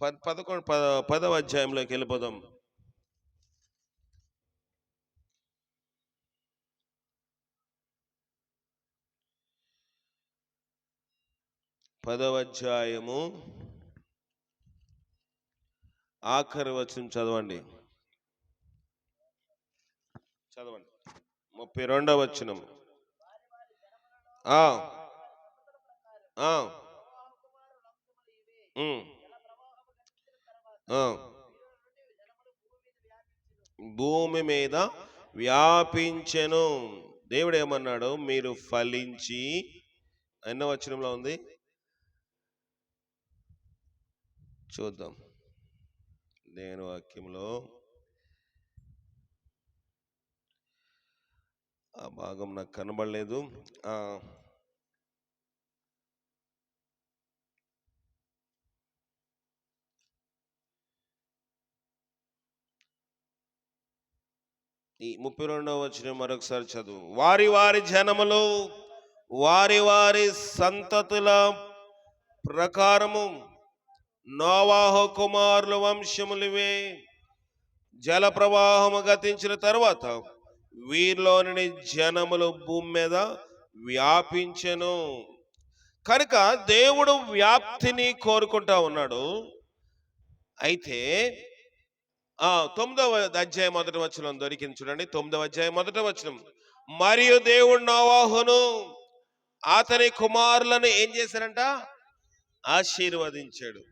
10వ అధ్యాయంలోకి వెళ్ళిపోదాం. 10వ అధ్యాయము ఆఖరి వచనం చదవండి. 32వ వచనం. భూమి మీద వ్యాపించెను. దేవుడు ఏమన్నాడు? మీరు ఫలించి, ఎన్నో వచనంలో ఉంది చూద్దాం. దేవుని వాక్యంలో ఆ భాగం నాకు కనబడలేదు. ఈ 32వ వచనం మరొకసారి చదువు. వారి వారి జనములు వారి వారి సంతతుల ప్రకారము నోవాహు కుమారుల వంశములివే. జల ప్రవాహము గతించిన తర్వాత వీరిలోని జనములు భూమి మీద వ్యాపించెను. కనుక దేవుడు వ్యాప్తిని కోరుకుంటా ఉన్నాడు. అయితే 9వ అధ్యాయం 1వ వచనం దొరికింది చూడండి. 9వ అధ్యాయం 1వ వచనం. మరియు దేవుడు నోవాహును అతని కుమారులను ఏం చేశారంట? ఆశీర్వదించాడు.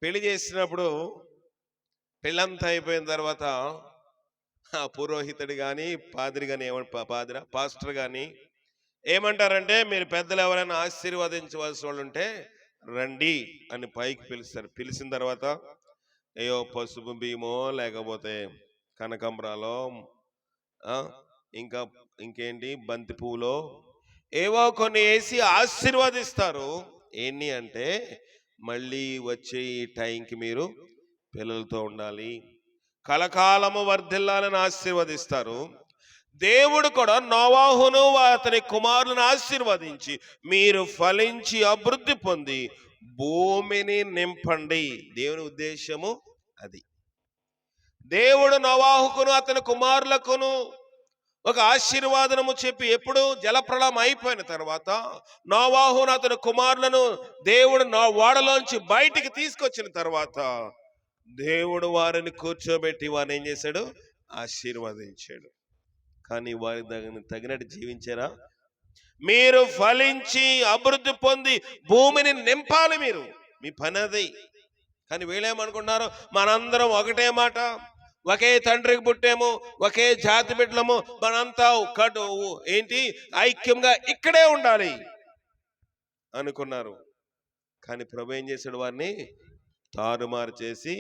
పెళ్లి చేసినప్పుడు పెళ్ళంతా అయిపోయిన తర్వాత ఆ పురోహితుడు కానీ పాదిరి కానీ పాస్టర్ కానీ ఏమంటారంటే, మీరు పెద్దలు ఎవరైనా ఆశీర్వదించవలసిన వాళ్ళు ఉంటే రండి అని పైకి పిలుస్తారు. పిలిచిన తర్వాత ఏయో పసుపు బియ్యమో లేకపోతే కనకంబరాలో ఇంకేంటి బంతి పువ్వులో ఏవో కొన్ని వేసి ఆశీర్వదిస్తారు. ఏంటి అంటే, మళ్ళీ వచ్చే ఈ టైంకి మీరు పిల్లలతో ఉండాలి, కలకాలము వర్ధిల్లాలని ఆశీర్వదిస్తారు. దేవుడు కూడా నోవాహును అతని కుమారులను ఆశీర్వదించి, మీరు ఫలించి అభివృద్ధి పొంది భూమిని నింపండి. దేవుని ఉద్దేశము అది. దేవుడు నోవాహుకును అతని కుమారులకును ఒక ఆశీర్వాదము చెప్పి, ఎప్పుడు జలప్రళయం అయిపోయిన తర్వాత నోవాహును అతని కుమారులను దేవుడు ఓడలోంచి బయటికి తీసుకొచ్చిన తర్వాత దేవుడు వారిని కూర్చోబెట్టి వారిని ఏం చేశాడు? ఆశీర్వదించాడు. కానీ వారి తగినట్టు జీవించారా? మీరు ఫలించి అభివృద్ధి పొంది భూమిని నింపాలి, మీరు మీ పని అది. కానీ వీళ్ళేమనుకుంటున్నారు, మనందరం ఒకటే మాట, ఒకే తండ్రికి పుట్టాము, ఒకే జాతి బిడ్డలము, మనంతా ఏంటి ఐక్యంగా ఇక్కడే ఉండాలి అనుకున్నారు. కానీ ప్రభు ఏం చేశాడు? వారిని తారుమారు చేసి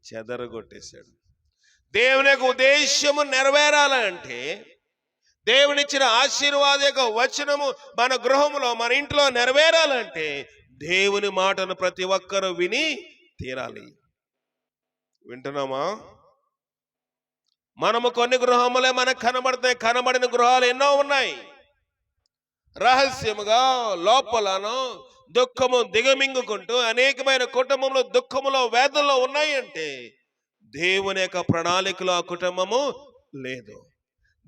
చెదరగొట్టేశాడు. దేవుని యొక్క ఉద్దేశము నెరవేరాలంటే, దేవునిచ్చిన ఆశీర్వాద యొక్క వచనము మన గృహంలో మన ఇంట్లో నెరవేరాలంటే దేవుని మాటను ప్రతి ఒక్కరూ విని తీరాలి. వింటున్నామా? మనము కొన్ని గృహములే మనకు కనబడతాయి, కనబడిన గృహాలు ఎన్నో ఉన్నాయి. రహస్యముగా లోపలను దుఃఖము దిగమింగుకుంటూ అనేకమైన కుటుంబంలో దుఃఖములో వేదనలో ఉన్నాయి అంటే దేవుని యొక్క ప్రణాళికలో ఆ కుటుంబము లేదు.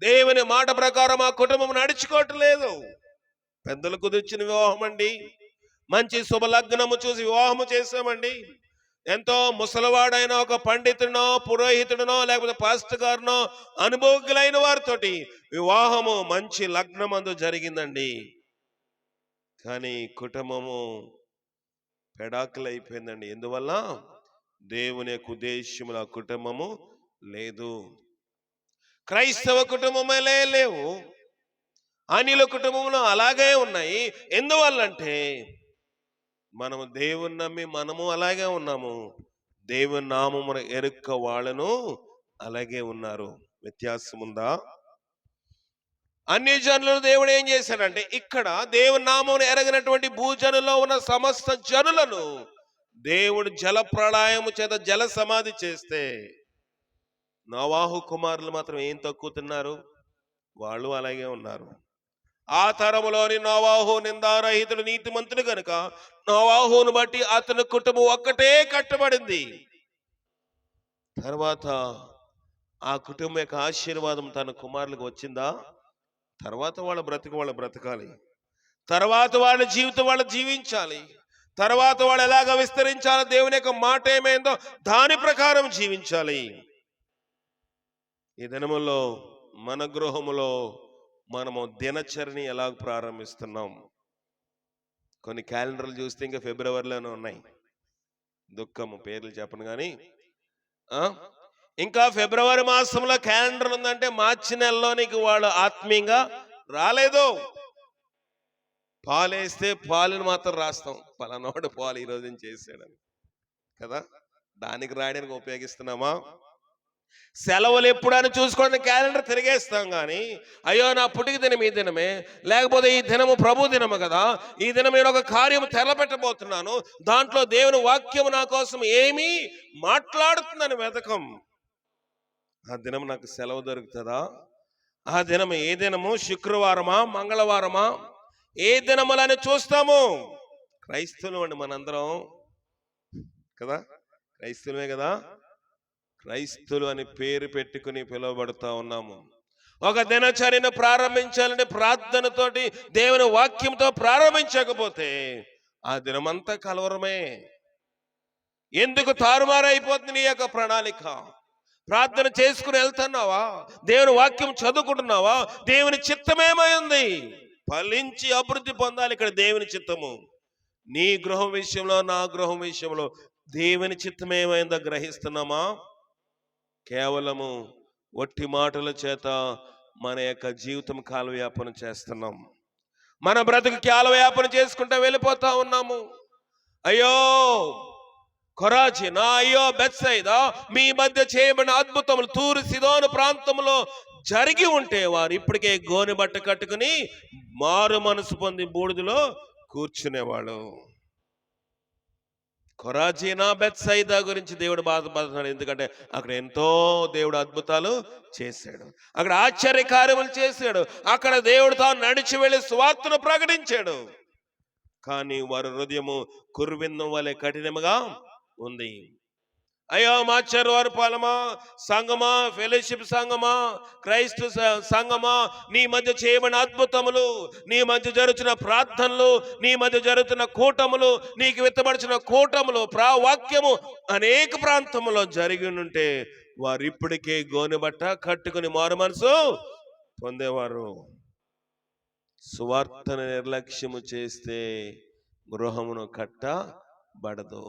దేవుని మాట ప్రకారం ఆ కుటుంబం నడుచుకోవటం లేదు. పెద్దలు కుదిర్చిన వివాహం అండి, మంచి శుభలగ్నము చూసి వివాహము చేసామండి. ఎంతో ముసలివాడైన ఒక పండితుడినో పురోహితుడినో లేకపోతే పాస్టర్ గారినో అనుభవజ్ఞులైన వారితోటి వివాహము మంచి లగ్నమందు జరిగిందండి. కానీ కుటుంబము పెడాకులైపోయిందండి. ఎందువల్ల? దేవుని యొక్క ఉద్దేశముల కుటుంబము లేదు. క్రైస్తవ కుటుంబమే లేవు, అనిల కుటుంబంలో అలాగే ఉన్నాయి. ఎందువల్లంటే మనము దేవుని నమ్మి మనము అలాగే ఉన్నాము, దేవుని నామమున ఎరుక్క వాళ్ళను అలాగే ఉన్నారు. వ్యత్యాసం ఉందా? అన్ని జనులను దేవుడు ఏం చేశాడంటే, ఇక్కడ దేవుని నామమును ఎరగినటువంటి భూజనుల్లో ఉన్న సమస్త జనులను దేవుడు జల ప్రళయము చేత జల సమాధి చేస్తే నోవాహు కుమారులు మాత్రం ఏం తక్కుతున్నారు? వాళ్ళు అలాగే ఉన్నారు. ఆ తరములోని నోవాహు నిందారహితుడు నీతిమంతుడు కనుక నోవాహును బట్టి అతని కుటుంబం ఒక్కటే కట్టబడింది. తర్వాత ఆ కుటుంబం యొక్క ఆశీర్వాదం తన కుమారులకు వచ్చిందా? తర్వాత వాళ్ళ బ్రతకాలి, తర్వాత వాళ్ళ జీవితం వాళ్ళు జీవించాలి, తర్వాత వాళ్ళు ఎలాగ విస్తరించాలో దేవుని యొక్క మాట ఏమైందో దాని ప్రకారం జీవించాలి. ఈ దినములో మన గృహములో మనము దినచర్ని ఎలా ప్రారంభిస్తున్నాం? కొన్ని క్యాలెండర్లు చూస్తే ఇంకా ఫిబ్రవరిలోనే ఉన్నాయి. దుఃఖము పేర్లు చెప్పను కానీ ఇంకా ఫిబ్రవరి మాసంలో క్యాలెండర్ ఉందంటే మార్చి నెలలో నీకు వాళ్ళు ఆత్మీయంగా రాలేదు. పాలేస్తే పాలను మాత్రం రాస్తాం, పలానాడు పాలు ఈరోజు చేసాడని కదా, దానికి రాయడానికి ఉపయోగిస్తున్నామా? సెలవులు ఎప్పుడని చూసుకోండి, క్యాలెండర్ తిరిగేస్తాం. కానీ అయ్యో నా పుట్టిక దినం ఈ దినమే, లేకపోతే ఈ దినము ప్రభు దినము కదా, ఈ దినం నేను ఒక కార్యము తెరపెట్టబోతున్నాను, దాంట్లో దేవుని వాక్యము నా కోసం ఏమీ మాట్లాడుతుందని వెతకం. ఆ దినం నాకు సెలవు దొరుకుతుందా? ఆ దినం ఏ దినము? శుక్రవారమా, మంగళవారమా, ఏ దినములని చూస్తాము. క్రైస్తవులు అండి మనందరం కదా, క్రైస్తవులమే కదా. క్రైస్తవులు అని పేరు పెట్టుకుని పిలువబడుతూ ఉన్నాము. ఒక దినచర్యను ప్రారంభించాలంటే ప్రార్థనతోటి దేవుని వాక్యంతో ప్రారంభించకపోతే ఆ దినమంతా కలవరమే. ఎందుకు తారుమారైపోతుంది నీ యొక్క ప్రణాళిక? ప్రార్థన చేసుకుని వెళ్తున్నావా? దేవుని వాక్యం చదువుకుంటున్నావా? దేవుని చిత్తమేమై ఉంది? ఫలించి అభివృద్ధి పొందాలి. ఇక్కడ దేవుని చిత్తము నీ గృహం విషయంలో, నా గృహం విషయంలో దేవుని చిత్తం ఏమైందో గ్రహిస్తున్నామా? కేవలము ఒట్టి మాటల చేత మన యొక్క జీవితం కాలవ్యాపన చేస్తున్నాం. మన బ్రతుకు కాలవ్యాపన చేసుకుంటూ వెళ్ళిపోతా ఉన్నాము. అయ్యో కొరాజినా, అయ్యో బెత్సైదా, మీ మధ్య చేయబడిన అద్భుతములు తూరు సిదోను ప్రాంతంలో జరిగి ఉంటే వారు ఇప్పటికే గోనె బట్ట కట్టుకుని మారు మనసు పొంది బూడిదలో కూర్చునేవాళ్ళు. కొరాజీనా బెత్సైదా గురించి దేవుడు బాధపడుతున్నాడు. ఎందుకంటే అక్కడ ఎంతో దేవుడు అద్భుతాలు చేశాడు, అక్కడ ఆశ్చర్య కార్యములు చేశాడు, అక్కడ దేవుడు తాను నడిచి వెళ్ళి సువార్తను ప్రకటించాడు. కానీ వారి హృదయము కురువిందం వలె కఠినముగా ఉంది. అయ్యో మా చెరువారు పాలమా, సంగమా, ఫెలోషిప్ సంగమా, క్రైస్తవ సంగమా, నీ మధ్య చేయబడిన అద్భుతములు, నీ మధ్య జరుగుతున్న ప్రార్థనలు, నీ మధ్య జరుగుతున్న కూటములు, నీకు విత్తబడిచిన కూటములు, వాక్యము అనేక ప్రాంతంలో జరిగి ఉంటే వారు ఇప్పటికే గోనె బట్ట కట్టుకుని మారు మనసు పొందేవారు. సువార్తను నిర్లక్ష్యము చేస్తే గృహమును కట్టబడదు.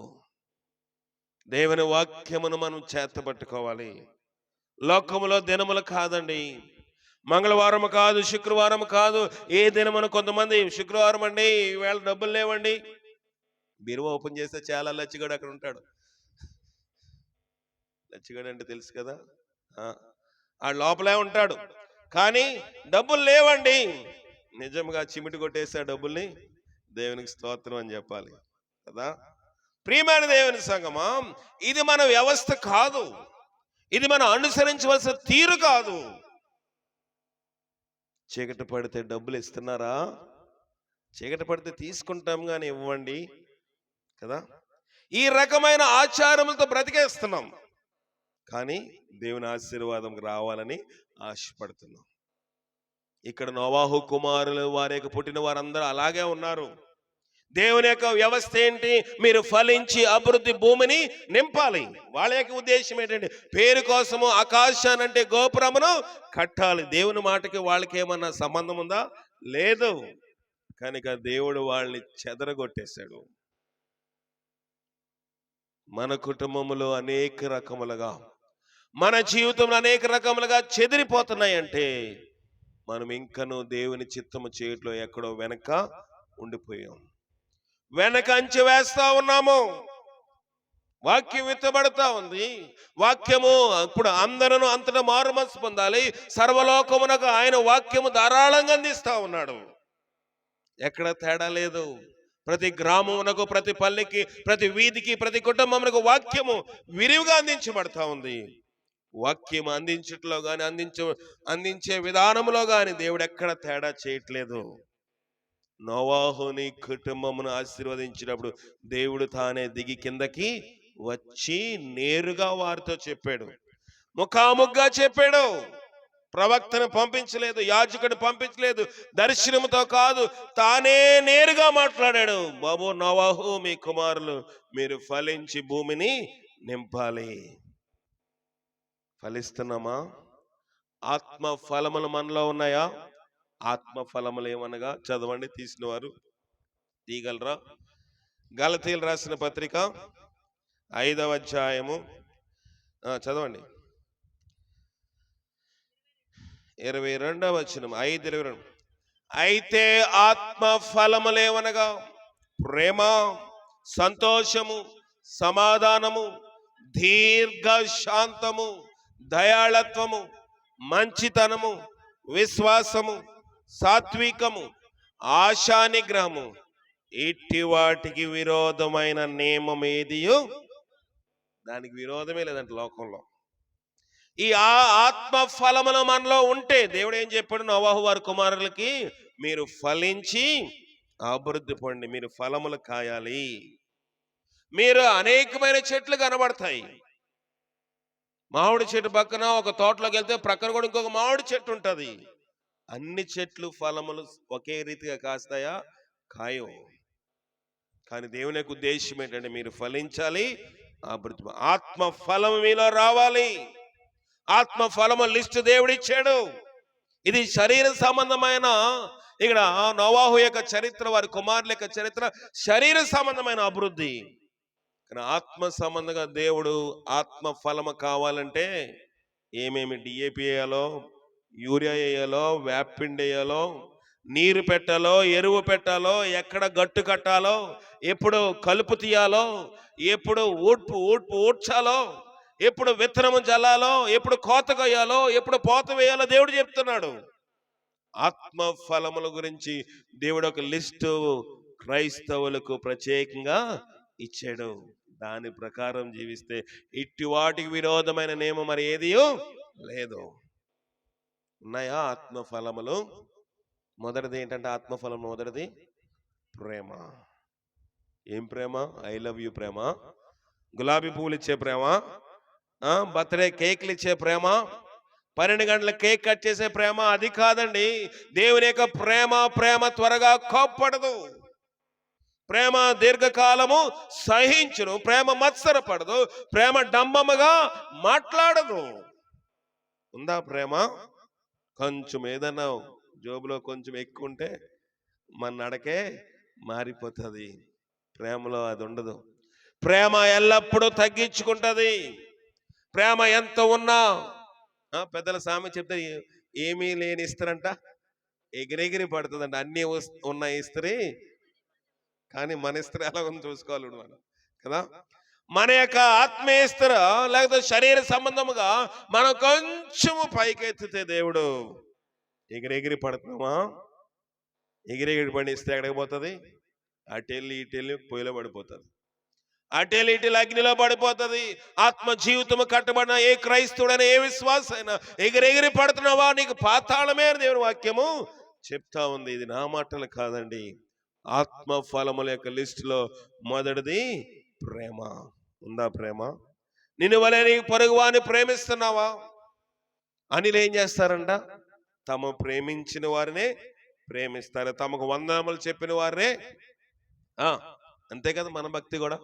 దేవుని వాక్యమును మనం చేతబట్టుకోవాలి. లోకములో దినములు కాదండి, మంగళవారం కాదు, శుక్రవారం కాదు, ఏ దినమును. కొంతమంది శుక్రవారం అండి ఈవేళ డబ్బులు లేవండి, బీరువా ఓపెన్ చేస్తే చాలా లచ్చిగాడు అక్కడ ఉంటాడు. లచ్చిగాడు అంటే తెలుసు కదా, ఆ లోపలే ఉంటాడు. కానీ డబ్బులు లేవండి, నిజంగా చిమిటి కొట్టేసే డబ్బుల్ని దేవునికి స్తోత్రం అని చెప్పాలి కదా. ప్రియమైన దేవుని సంగమా, ఇది మన వ్యవస్థ కాదు, ఇది మనం అనుసరించవలసిన తీరు కాదు. చీకటి పడితే డబ్బులు ఇస్తున్నారా? చీకటి పడితే తీసుకుంటాం కానీ ఇవ్వండి కదా. ఈ రకమైన ఆచారములతో బ్రతికేస్తున్నాం, కానీ దేవుని ఆశీర్వాదం రావాలని ఆశపడుతున్నాం. ఇక్కడ నోవాహు కుమారులు వారి యొక్క పుట్టిన వారందరూ అలాగే ఉన్నారు. దేవుని యొక్క వ్యవస్థ ఏంటి? మీరు ఫలించి అభివృద్ధి భూమిని నింపాలి. వాళ్ళ యొక్క ఉద్దేశం ఏంటంటే పేరు కోసము ఆకాశానంటే గోపురమును కట్టాలి. దేవుని మాటకి వాళ్ళకి ఏమన్నా సంబంధం ఉందా? లేదు. కనుక దేవుడు వాళ్ళని చెదరగొట్టేశాడు. మన కుటుంబంలో అనేక రకములుగా, మన జీవితంలో అనేక రకములుగా చెదిరిపోతున్నాయంటే మనం ఇంకనూ దేవుని చిత్తము చేయట్లో ఎక్కడో వెనక ఉండిపోయాం, వెనక అంచె వేస్తా ఉన్నాము. వాక్యం విత్తబడతా ఉంది. వాక్యము ఇప్పుడు అందరూ అంతటా మారు మనసు పొందాలి, సర్వలోకమునకు ఆయన వాక్యము ధారాళంగా అందిస్తా ఉన్నాడు. ఎక్కడ తేడా లేదు. ప్రతి గ్రామమునకు, ప్రతి పల్లెకి, ప్రతి వీధికి, ప్రతి కుటుంబమునకు వాక్యము విరివిగా అందించబడతా ఉంది. వాక్యం అందించట్లో కానీ, అందించే విధానంలో కానీ దేవుడు ఎక్కడ తేడా చేయట్లేదు. నోవాహుని కుటుంబమును ఆశీర్వదించినప్పుడు దేవుడు తానే దిగి కిందకి వచ్చి నేరుగా వారితో చెప్పాడు, ముఖాముఖిగా చెప్పాడు. ప్రవక్తను పంపించలేదు, యాజకుడు పంపించలేదు, దర్శనముతో కాదు, తానే నేరుగా మాట్లాడాడు. బాబు నోవాహు, మీ కుమారులు మీరు ఫలించి భూమిని నింపాలి. ఫలిస్తున్నామా? ఆత్మ ఫలములు మనలో ఉన్నాయా? ఆత్మ ఫలములు ఏమనగా చదవండి, తీసిన వారు తీయగలరా? గలతీయులు రాసిన పత్రిక 5వ అధ్యాయము చదవండి, 22వ వచనం. 5:22. అయితే ఆత్మ ఫలములేమనగా ప్రేమ, సంతోషము, సమాధానము, దీర్ఘ శాంతము, దయాళత్వము, మంచితనము, విశ్వాసము, సాత్వికము, ఆశానిగ్రహము, ఇట్టి వాటికి విరోధమైన నియమం ఏదియో దానికి విరోధమే లేదంట లోకంలో. ఈ ఆత్మ ఫలములు మనలో ఉంటే దేవుడు ఏం చెప్పాడు? నోవాహు వారి కుమారులకి మీరు ఫలించి అభివృద్ధి పొంది, మీరు ఫలములు కాయాలి. మీరు అనేకమైన చెట్లు కనబడతాయి. మామిడి చెట్టు పక్కన ఒక తోటలోకి వెళ్తే ప్రక్కన కూడా ఇంకొక మామిడి చెట్టు ఉంటుంది. అన్ని చెట్లు ఫలములు ఒకే రీతిగా కాస్తాయా? కాయో. కానీ దేవుని యొక్క ఉద్దేశం ఏంటంటే మీరు ఫలించాలి, అభివృద్ధి. ఆత్మ ఫలం మీలో రావాలి. ఆత్మ ఫలము లిస్ట్ దేవుడిచ్చాడు. ఇది శరీర సంబంధమైన, ఇక్కడ నోవాహు యొక్క చరిత్ర, వారి కుమారుల యొక్క చరిత్ర శరీర సంబంధమైన అభివృద్ధి. కానీ ఆత్మ సంబంధంగా దేవుడు ఆత్మ ఫలము కావాలంటే ఏమేమి డిఏపి వేయాలో, యూరియా వేయాలో, వేపిండి వేయాలో, నీరు పెట్టాలో, ఎరువు పెట్టాలో, ఎక్కడ గట్టు కట్టాలో, ఎప్పుడు కలుపు తీయాలో, ఎప్పుడు ఊడ్చాలో, ఎప్పుడు విత్తనము జల్లాలో, ఎప్పుడు కోత కొయ్యాలో, ఎప్పుడు పోత వేయాలో దేవుడు చెప్తున్నాడు. ఆత్మ ఫలముల గురించి దేవుడు ఒక లిస్టు క్రైస్తవులకు ప్రత్యేకంగా ఇచ్చాడు. దాని ప్రకారం జీవిస్తే ఇట్టి వాటికి విరోధమైన నియమం మరి ఏది లేదు. ఉన్నాయా ఆత్మ ఫలములు? మొదటిది ఏంటంటే ఆత్మఫలం మొదటిది ప్రేమ. ఏం ప్రేమ? ఐ లవ్ యూ ప్రేమ, గులాబీ పువ్వులు ఇచ్చే ప్రేమ, బర్త్డే కేక్లు ఇచ్చే ప్రేమ, 12 గంటల కేక్ కట్ చేసే ప్రేమ, అది కాదండి. దేవుని యొక్క ప్రేమ త్వరగా కోప్పడదు. ప్రేమ దీర్ఘకాలము సహించును. ప్రేమ మత్సరపడదు. ప్రేమ డంబముగా మాట్లాడదు. ఉందా ప్రేమ? కొంచెం ఏదన్నా జోబులో కొంచెం ఎక్కువ ఉంటే మన నడకే మారిపోతుంది. ప్రేమలో అది ఉండదు. ప్రేమ ఎల్లప్పుడూ తగ్గించుకుంటుంది. ప్రేమ ఎంత ఉన్నా, పెద్దల సామెత చెప్తే, ఏమీ లేని ఇస్తారంట ఎగిరెగిరి పడుతుందంట. అన్నీ ఉన్న ఇస్త్రీ, కానీ మన ఇస్త్రీ ఎలా ఉంది చూసుకోవాలి మనం కదా. మన యొక్క ఆత్మీయ ఇస్త్రీ లేకపోతే శరీర సంబంధముగా మనం కొంచెము పైకెత్తితే దేవుడు ఎగిరెగిరి పడుతున్నామా? ఎగిరెగిరి పడిస్తే ఎక్కడికి పోతుంది? అటెళ్ళి ఇటెళ్ళి పొయ్యిలో పడిపోతుంది. అటెళ్ళి ఇటెళ్ళి అగ్నిలో పడిపోతుంది. ఆత్మ జీవితము కట్టబడిన ఏ క్రైస్తవుడైన, ఏ విశ్వాస అయినా ఎగిరెగిరి పడుతున్నావా, నీకు పాతాళమే అని దేవుని వాక్యము చెప్తా ఉంది. ఇది నా మాటలు కాదండి. ఆత్మ ఫలముల యొక్క లిస్టులో మొదటిది ప్రేమ. ఉందా ప్రేమ? నిన్ను వలె నీ పొరుగువాని ప్రేమిస్తున్నావా? అనిలు ఏం చేస్తారంట? తమ ప్రేమించిన వారినే ప్రేమిస్తారు, తమకు వందనములు చెప్పిన వారినే. అంతే కదా మన భక్తి కూడా.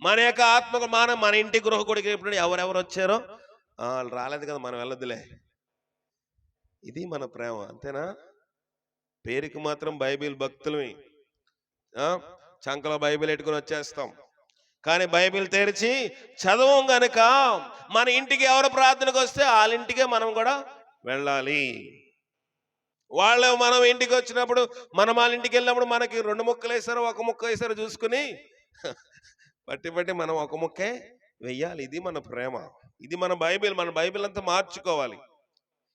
మన యొక్క ఆత్మకు మన ఇంటి గృహ కొడుకు ఎప్పుడు ఎవరెవరు వచ్చారో వాళ్ళు రాలేదు కదా, మనం వెళ్ళదులే. ఇది మన ప్రేమ. అంతేనా? పేరుకి మాత్రం బైబిల్ భక్తులమి, చంకలో బైబిల్ పెట్టుకుని వచ్చేస్తాం. కానీ బైబిల్ తెరిచి చదవం గనుక మన ఇంటికి ఎవరు ప్రార్థనకు వస్తే వాళ్ళ ఇంటికే మనం కూడా వెళ్ళాలి. మనం ఇంటికి వచ్చినప్పుడు, మనం వాళ్ళ ఇంటికి వెళ్ళినప్పుడు మనకి 2 ముక్కలు వేసారో 1 ముక్క వేసారో చూసుకుని పట్టి మనం 1 ముక్కే వెయ్యాలి. ఇది మన ప్రేమ. ఇది మన బైబిల్. మన బైబిల్ అంతా మార్చుకోవాలి.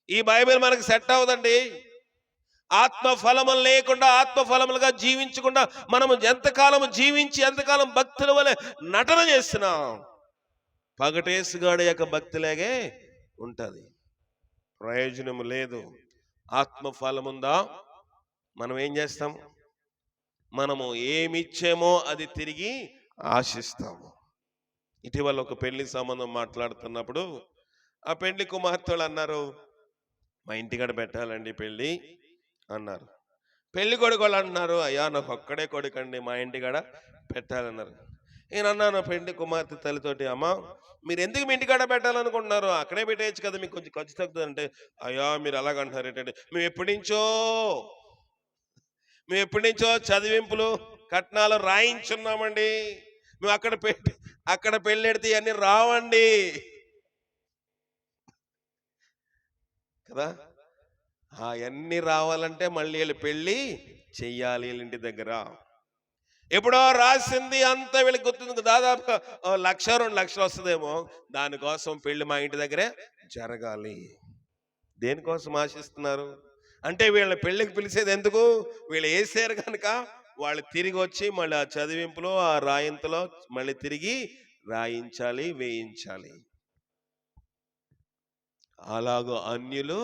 ఈ బైబిల్ మనకు సెట్ అవ్వదండి. ఆత్మ ఫలములు లేకుండా, ఆత్మ ఫలములుగా జీవించకుండా మనము ఎంతకాలం జీవించి ఎంతకాలం భక్తుల వలె నటన చేస్తున్నాం, పగటేసుగాడి యొక్క భక్తిలాగే ఉంటది. ప్రయోజనం లేదు. ఆత్మ ఫలముందా మనం ఏం చేస్తాం? మనము ఏమిచ్చామో అది తిరిగి ఆశిస్తాము. ఇటీవల ఒక పెళ్లి సంబంధం మాట్లాడుతున్నప్పుడు ఆ పెళ్లి కుమార్తెలు అన్నారు, మా ఇంటికాడ పెట్టాలండి పెళ్లి అన్నారు. పెళ్లి కొడుకు వాళ్ళు అంటున్నారు, అయ్యా నాకు ఒక్కడే కొడుకండి, మా ఇంటికాడ పెట్టాలన్నారు. నేను అన్నాను పెళ్లి కుమార్తె తల్లితోటి, అమ్మ మీరు ఎందుకు మీ ఇంటికాడ పెట్టాలనుకుంటున్నారు, అక్కడే పెట్టేయచ్చు కదా, మీకు కొంచెం ఖర్చు తగ్గుతుంది అంటే, అయ్యా మీరు అలాగంటున్నారు ఏంటంటే, మేము ఎప్పటి నుంచో చదివింపులు కట్నాలు రాయించున్నామండి, మేము అక్కడ పెళ్ళెడితే ఇవన్నీ రావండి కదా. అవన్నీ రావాలంటే మళ్ళీ వీళ్ళు పెళ్ళి చెయ్యాలి వీళ్ళింటి దగ్గర. ఎప్పుడో రాసింది అంతా వీళ్ళకి గుర్తుంది, దాదాపు 1,00,000 2 లక్షలు వస్తుందేమో. దానికోసం పెళ్లి మా ఇంటి దగ్గరే జరగాలి. దేనికోసం ఆశిస్తున్నారు అంటే, వీళ్ళ పెళ్లికి పిలిచేది ఎందుకు? వీళ్ళు వేసారు కనుక వాళ్ళు తిరిగి వచ్చి మళ్ళీ ఆ చదివింపులో ఆ రాయింతలో మళ్ళీ తిరిగి రాయించాలి, వేయించాలి. అలాగో అన్యులు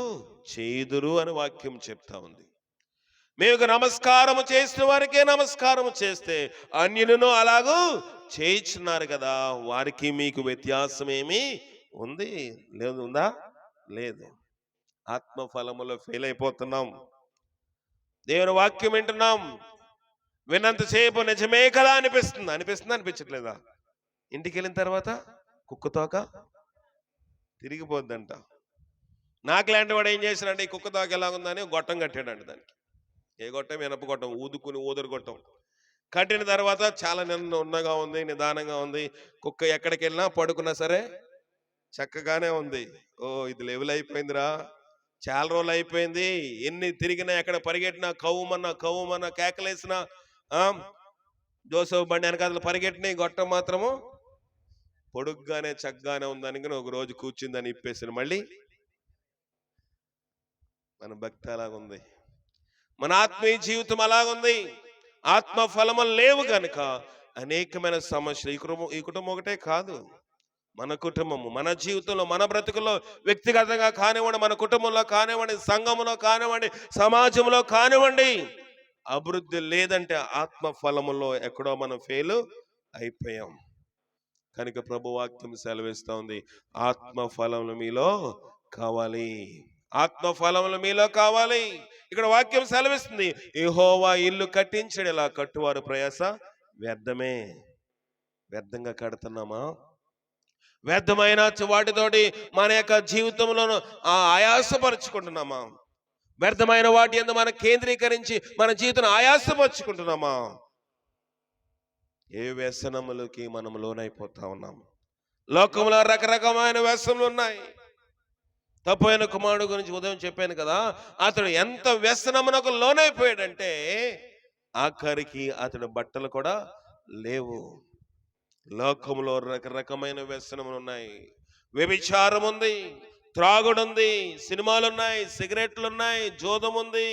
చేదురు అని వాక్యం చెప్తా ఉంది. మీకు నమస్కారము చేసిన వారికే నమస్కారము చేస్తే అన్యులను అలాగూ చేయించున్నారు కదా, వారికి మీకు వ్యత్యాసం ఏమి ఉంది? లేదు. ఉందా? లేదు. ఆత్మ ఫలములో ఫెయిల్ అయిపోతున్నాం. దేవుని వాక్యం వింటున్నాం, విన్నంతసేపు నిజమే కదా అనిపిస్తుందా? అనిపించట్లేదా? ఇంటికి వెళ్ళిన తర్వాత కుక్కతోక తిరిగిపోద్దంట. నాకు లాంటి వాడు ఏం చేశాడంటే ఈ కుక్కతోక ఎలా ఉందని గొట్టం కట్టాడంట దానికి. ఏ గొట్టం? ఎనప గొట్టం. ఊదురు గొట్టం కట్టిన తర్వాత చాలా ఉన్నగా ఉంది, నిదానంగా ఉంది. కుక్క ఎక్కడికి వెళ్ళినా పడుకున్నా సరే చక్కగానే ఉంది. ఓ, ఇది లెవెల్ అయిపోయిందిరా, చాలా రోజులు అయిపోయింది. ఎన్ని తిరిగినా, ఎక్కడ పరిగెట్టినా, కవ్వుమన్నా కేకలేసినా, జోసఫ్ బండి వెనకాల పరిగెట్టిన గొట్టం మాత్రము పొడుగ్గానే చక్కగానే ఉందని ఒక రోజు కూర్చుందని ఇప్పేసాను. మళ్ళీ మన భక్తి అలాగుంది, మన ఆత్మీయ జీవితం అలాగుంది. ఆత్మ ఫలములు లేవు గనుక అనేకమైన సమస్యలు. ఈ కుటుంబం ఒకటే కాదు, మన కుటుంబము, మన జీవితంలో, మన బ్రతుకుల్లో, వ్యక్తిగతంగా కానివ్వండి, మన కుటుంబంలో కానివ్వండి, సంఘంలో కానివ్వండి, సమాజంలో కానివ్వండి, అభివృద్ధి లేదంటే ఆత్మ ఫలములో ఎక్కడో మనం ఫెయిల్ అయిపోయాం. కనుక ప్రభు వాక్యం సెలవిస్తా ఉంది, ఆత్మ ఫలములు మీలో కావాలి, ఆత్మ ఫలములు మీలో కావాలి. ఇక్కడ వాక్యం సెలవిస్తుంది, యెహోవా ఇల్లు కట్టించడు, ఇలా కట్టువారు ప్రయాస వ్యర్థమే. వ్యర్థంగా కడుతున్నామా? వ్యర్థమైన వాటితోటి మన యొక్క జీవితంలో ఆయాసపరుచుకుంటున్నామా? వ్యర్థమైన వాటి యందు మనం కేంద్రీకరించి మన జీవితం ఆయాసపరుచుకుంటున్నామా? ఏ వ్యసనములకి మనం లోనైపోతా ఉన్నాము? లోకంలో రకరకమైన వ్యసనములు ఉన్నాయి. తప్పైన కుమారుడు గురించి ఉదయం చెప్పాను కదా, అతడు ఎంత వ్యసనమునకు లోనైపోయాడంటే ఆఖరికి అతడు బట్టలు కూడా లేవు. లోకంలో రకరకమైన వ్యసనములు ఉన్నాయి. వ్యభిచారం ఉంది, త్రాగుడు ఉంది, సినిమాలు ఉన్నాయి, సిగరెట్లు ఉన్నాయి, జోదం ఉంది,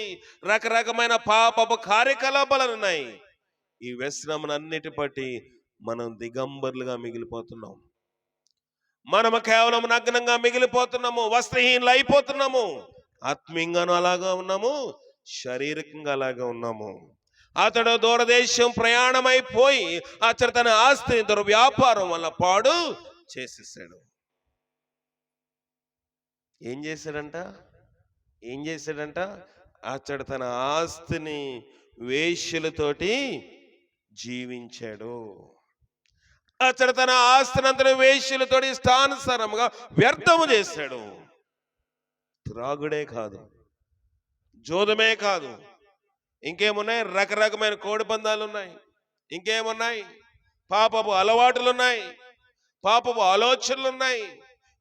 రకరకమైన పాపపు కార్యకలాపాలు ఉన్నాయి. ఈ వ్యసనములన్నిటి బట్టి మనం దిగంబరులుగా మిగిలిపోతున్నాం. మనము కేవలం నగ్నంగా మిగిలిపోతున్నాము, వస్త్రహీనులు అయిపోతున్నాము. ఆత్మీయంగాను అలాగా ఉన్నాము, శారీరకంగా అలాగా ఉన్నాము. అతడు దూరదేశం ప్రయాణమైపోయి అతడు తన ఆస్తిని దుర్వ్యాపారం వల్ల పాడు చేసేసాడు. ఏం చేశాడంట? అతడు తన ఆస్తిని వేశ్యలతోటి జీవించాడు. అతడు తన ఆస్తినంతని వేశ్యలతోటి ఇష్టానుసారంగా వ్యర్థము చేశాడు. త్రాగుడే కాదు, జోదమే కాదు, ఇంకేమున్నాయి? రకరకమైన కోడి పందాలు ఉన్నాయి, ఇంకేమున్నాయి? పాపపు అలవాటులు ఉన్నాయి, పాపపు ఆలోచనలు ఉన్నాయి,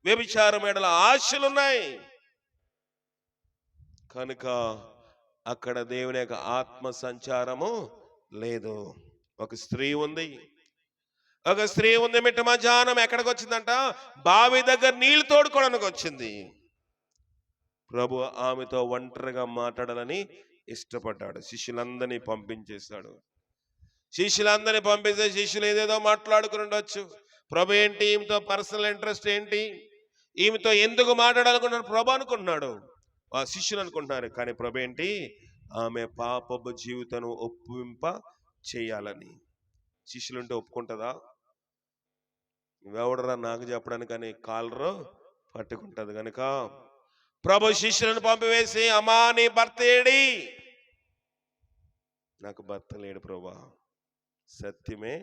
వ్యభిచారం ఎడల ఆశలున్నాయి. కనుక అక్కడ దేవుని యొక్క ఆత్మ సంచారము లేదు. ఒక స్త్రీ ఉంది మిట్ట మధ్యాహ్నం ఎక్కడికి వచ్చిందంట? బావి దగ్గర నీళ్లు తోడుకోవడానికి వచ్చింది. ప్రభు ఆమెతో ఒంటరిగా మాట్లాడాలని ఇష్టపడ్డాడు. శిష్యులందరినీ పంపించేశాడు. శిష్యులందరినీ పంపిస్తే శిష్యులు ఏదేదో మాట్లాడుకుని ఉండొచ్చు. ప్రభు ఏంటి, ఈమెతో పర్సనల్ ఇంట్రెస్ట్ ఏంటి, ఈమెతో ఎందుకు మాట్లాడాలనుకుంటున్నాడు ప్రభు అనుకుంటున్నాడు, ఆ శిష్యులు అనుకుంటున్నారు. కానీ ప్రభు ఏంటి, ఆమె పాపపు జీవితాన్ని ఒప్పింప చేయాలని. శిష్యులుంటే ఒప్పుకుంటుందా? ఎవడరా నాకు చెప్పడానికి అని కాలరు పట్టుకుంటది. కనుక ప్రభు శిష్యులను పంపివేసి, అమ్మా నీ భర్త ఏడి? నాకు భర్త లేడు ప్రభా. సత్యమే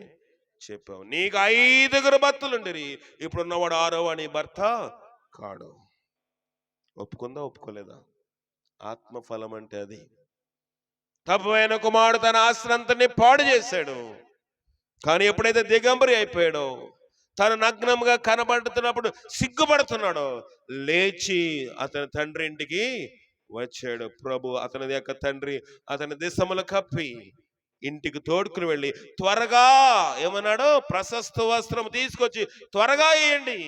చెప్పావు, నీకు 5 భర్తలుండిరి, ఇప్పుడున్నవాడు 6వ నీ భర్త కాడు. ఒప్పుకుందా? ఒప్పుకోలేదా? ఆత్మఫలం అంటే అది. తప్పైన కుమారుడు తన ఆస్తినంతని పాడు చేశాడు. కానీ ఎప్పుడైతే దిగంబరి అయిపోయాడో, తను నగ్నంగా కనబడుతున్నప్పుడు సిగ్గుపడుతున్నాడో, లేచి అతని తండ్రి ఇంటికి వచ్చాడు. ప్రభు అతని యొక్క తండ్రి అతని దిశములు కప్పి ఇంటికి తోడుకుని వెళ్ళి త్వరగా ఏమన్నాడు? ప్రశస్త వస్త్రం తీసుకొచ్చి త్వరగా వేయండి,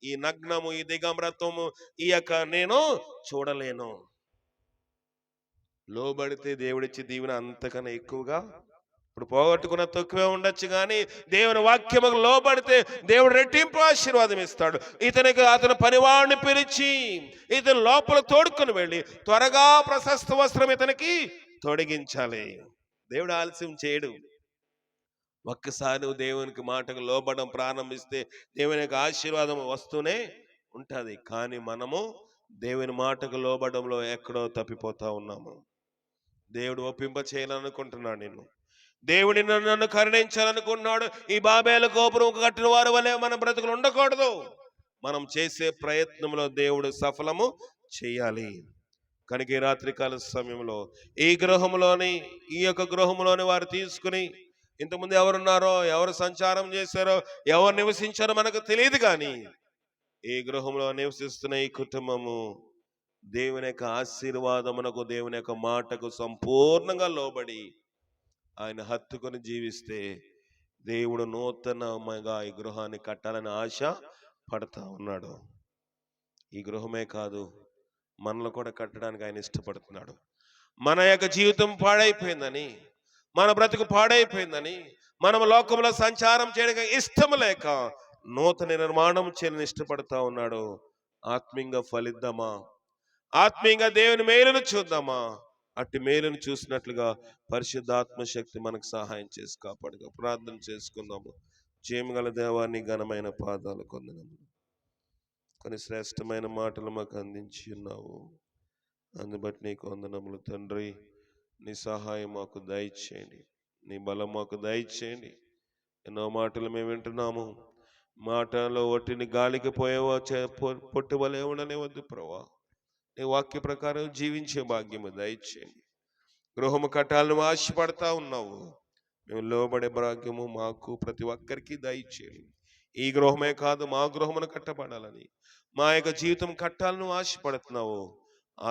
ఈ నగ్నము, ఈ దిగంబరత్వము ఈ యొక్క నేను చూడలేను. లోబడితే దేవుడిచ్చి దీవెన అంతకన్నా ఎక్కువగా, ఇప్పుడు పోగొట్టుకున్న తక్కువే ఉండొచ్చు, కానీ దేవుని వాక్యముకు లోబడితే దేవుడు రెట్టింపు ఆశీర్వాదం ఇస్తాడు. అతని పనివాడిని పిలిచి ఇతని లోపల తోడుకొని వెళ్ళి త్వరగా ప్రశస్త వస్త్రం ఇతనికి తొడిగించాలి. దేవుడు ఆలస్యం చేయడు. ఒక్కసారి నువ్వు దేవునికి మాటకు లోబడడం ప్రారంభిస్తే దేవుని యొక్క ఆశీర్వాదం వస్తూనే ఉంటుంది. కానీ మనము దేవుని మాటకు లోబడంలో ఎక్కడో తప్పిపోతా ఉన్నాము. దేవుడు ఒప్పింప చేయాలనుకుంటున్నాడు నిన్ను. దేవుని నన్ను కరుణించాలనుకున్నాడు. ఈ బాబేలు గోపురం కట్టిన వారి వలె మన బ్రతుకులు ఉండకూడదు. మనం చేసే ప్రయత్నంలో దేవుడు సఫలము చేయాలి. కనుక ఈ రాత్రికాల సమయంలో ఈ యొక్క గృహంలోని వారు తీసుకుని, ఇంతకుముందు ఎవరున్నారో, ఎవరు సంచారం చేశారో, ఎవరు నివసించారో మనకు తెలియదు, కానీ ఈ గృహంలో నివసిస్తున్న ఈ కుటుంబము దేవుని యొక్క ఆశీర్వాదమునకు, దేవుని యొక్క మాటకు సంపూర్ణంగా లోబడి ఆయన హత్తుకొని జీవిస్తే దేవుడు నూతనంగా ఈ గృహాన్ని కట్టాలని ఆశ పడతా ఉన్నాడు. ఈ గృహమే కాదు, మనల్ని కూడా కట్టడానికి ఆయన ఇష్టపడుతున్నాడు. మన యొక్క జీవితం పాడైపోయిందని, మన బ్రతుకు పాడైపోయిందని, మనం లోకంలో సంచారం చేయడానికి ఇష్టం లేక నూతన నిర్మాణం చేయని ఇష్టపడతా ఉన్నాడు. ఆత్మీయంగా ఫలిద్దామా? ఆత్మీయంగా దేవుని మేలును చూద్దామా? అట్టి మేలును చూసినట్లుగా పరిశుద్ధాత్మ శక్తి మనకు సహాయం చేసి కాపాడుగా. ప్రార్థన చేసుకుందాము. జయముగల దేవాన్ని ఘనమైన పాదాలు కొందనము. కొన్ని శ్రేష్టమైన మాటలు మాకు అందించి ఉన్నావు, అందుబట్టి నీకు వందనములు తండ్రి. నీ సహాయం మాకు దయచేయండి, నీ బలం మాకు దయచేయండి. ఎన్నో మాటలు మేము వింటున్నాము, మాటలో ఒట్టిని గాలికి పోయేవా పొట్టు వలె ఉండనివద్దు ప్రభా. నీ వాక్య ప్రకారం జీవించే భాగ్యము దయచేయండి. గృహము కట్టాలను ఆశపడతా ఉన్నావు, మేము లోబడే భాగ్యము మాకు ప్రతి ఒక్కరికి దయచేయండి. ఈ గృహమే కాదు, మా గృహమును కట్టబడాలని, మా యొక్క జీవితం కట్టాలను ఆశపడుతున్నావు.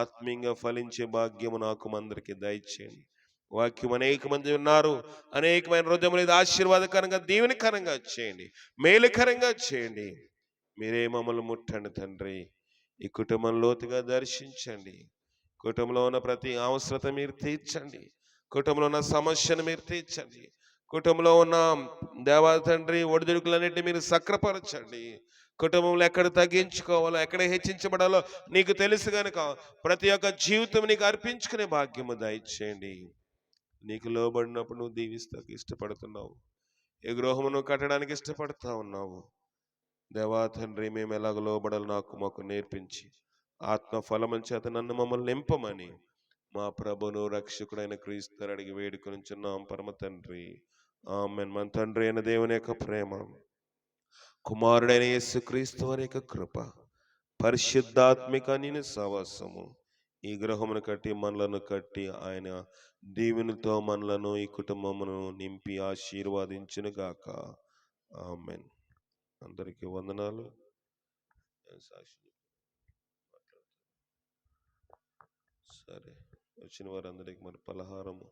ఆత్మీయంగా ఫలించే భాగ్యము నాకు అందరికి దయచేయండి. వాక్యం అనేక మంది ఉన్నారు, అనేకమైన హృదయం అనేది ఆశీర్వాదకరంగా, దీవెనకరంగా చేయండి, మేలుకరంగా చేయండి. మీరే మమ్మల్ని ముట్టండి తండ్రి. ఈ కుటుంబం లోతుగా దర్శించండి. కుటుంబంలో ఉన్న ప్రతి అవసరత మీరు తీర్చండి. కుటుంబంలో ఉన్న సమస్యను మీరు తీర్చండి. కుటుంబంలో ఉన్న దేవా తండ్రి ఒడిదుడుకులన్నింటినీ మీరు సక్రపరచండి. కుటుంబంలో ఎక్కడ తగ్గించుకోవాలో, ఎక్కడ హెచ్చించబడాలో నీకు తెలుసు కనుక ప్రతి ఒక్క జీవితం నీకు అర్పించుకునే భాగ్యము దయచేయండి. నీకు లోబడినప్పుడు నువ్వు దీవిస్తాకు ఇష్టపడుతున్నావు. ఏ గృహమును కట్టడానికి ఇష్టపడతా ఉన్నావు. దేవా తండ్రి, మేము ఎలాగ లోబడాలో మాకు నేర్పించి ఆత్మ ఫలముల చేత నన్ను మమ్మల్ని నింపమని మా ప్రభును రక్షకుడైన క్రీస్తు అడిగి వేడుకొనిచున్నాం పరమ తండ్రి, ఆమేన్. మన తండ్రి అయిన దేవుని యొక్క ప్రేమ, కుమారుడైన యేసు క్రీస్తు వారి యొక్క కృప, పరిశుద్ధాత్మిక అన్యోన్య సహవాసము ఈ గృహమును కట్టి మనలను కట్టి ఆయన దీవెనతో మనలను, ఈ కుటుంబమును నింపి ఆశీర్వాదించును గాక. ఆమేన్. అందరికీ వందనాలు. సరే, వచ్చిన వారందరికి మరి పలహారము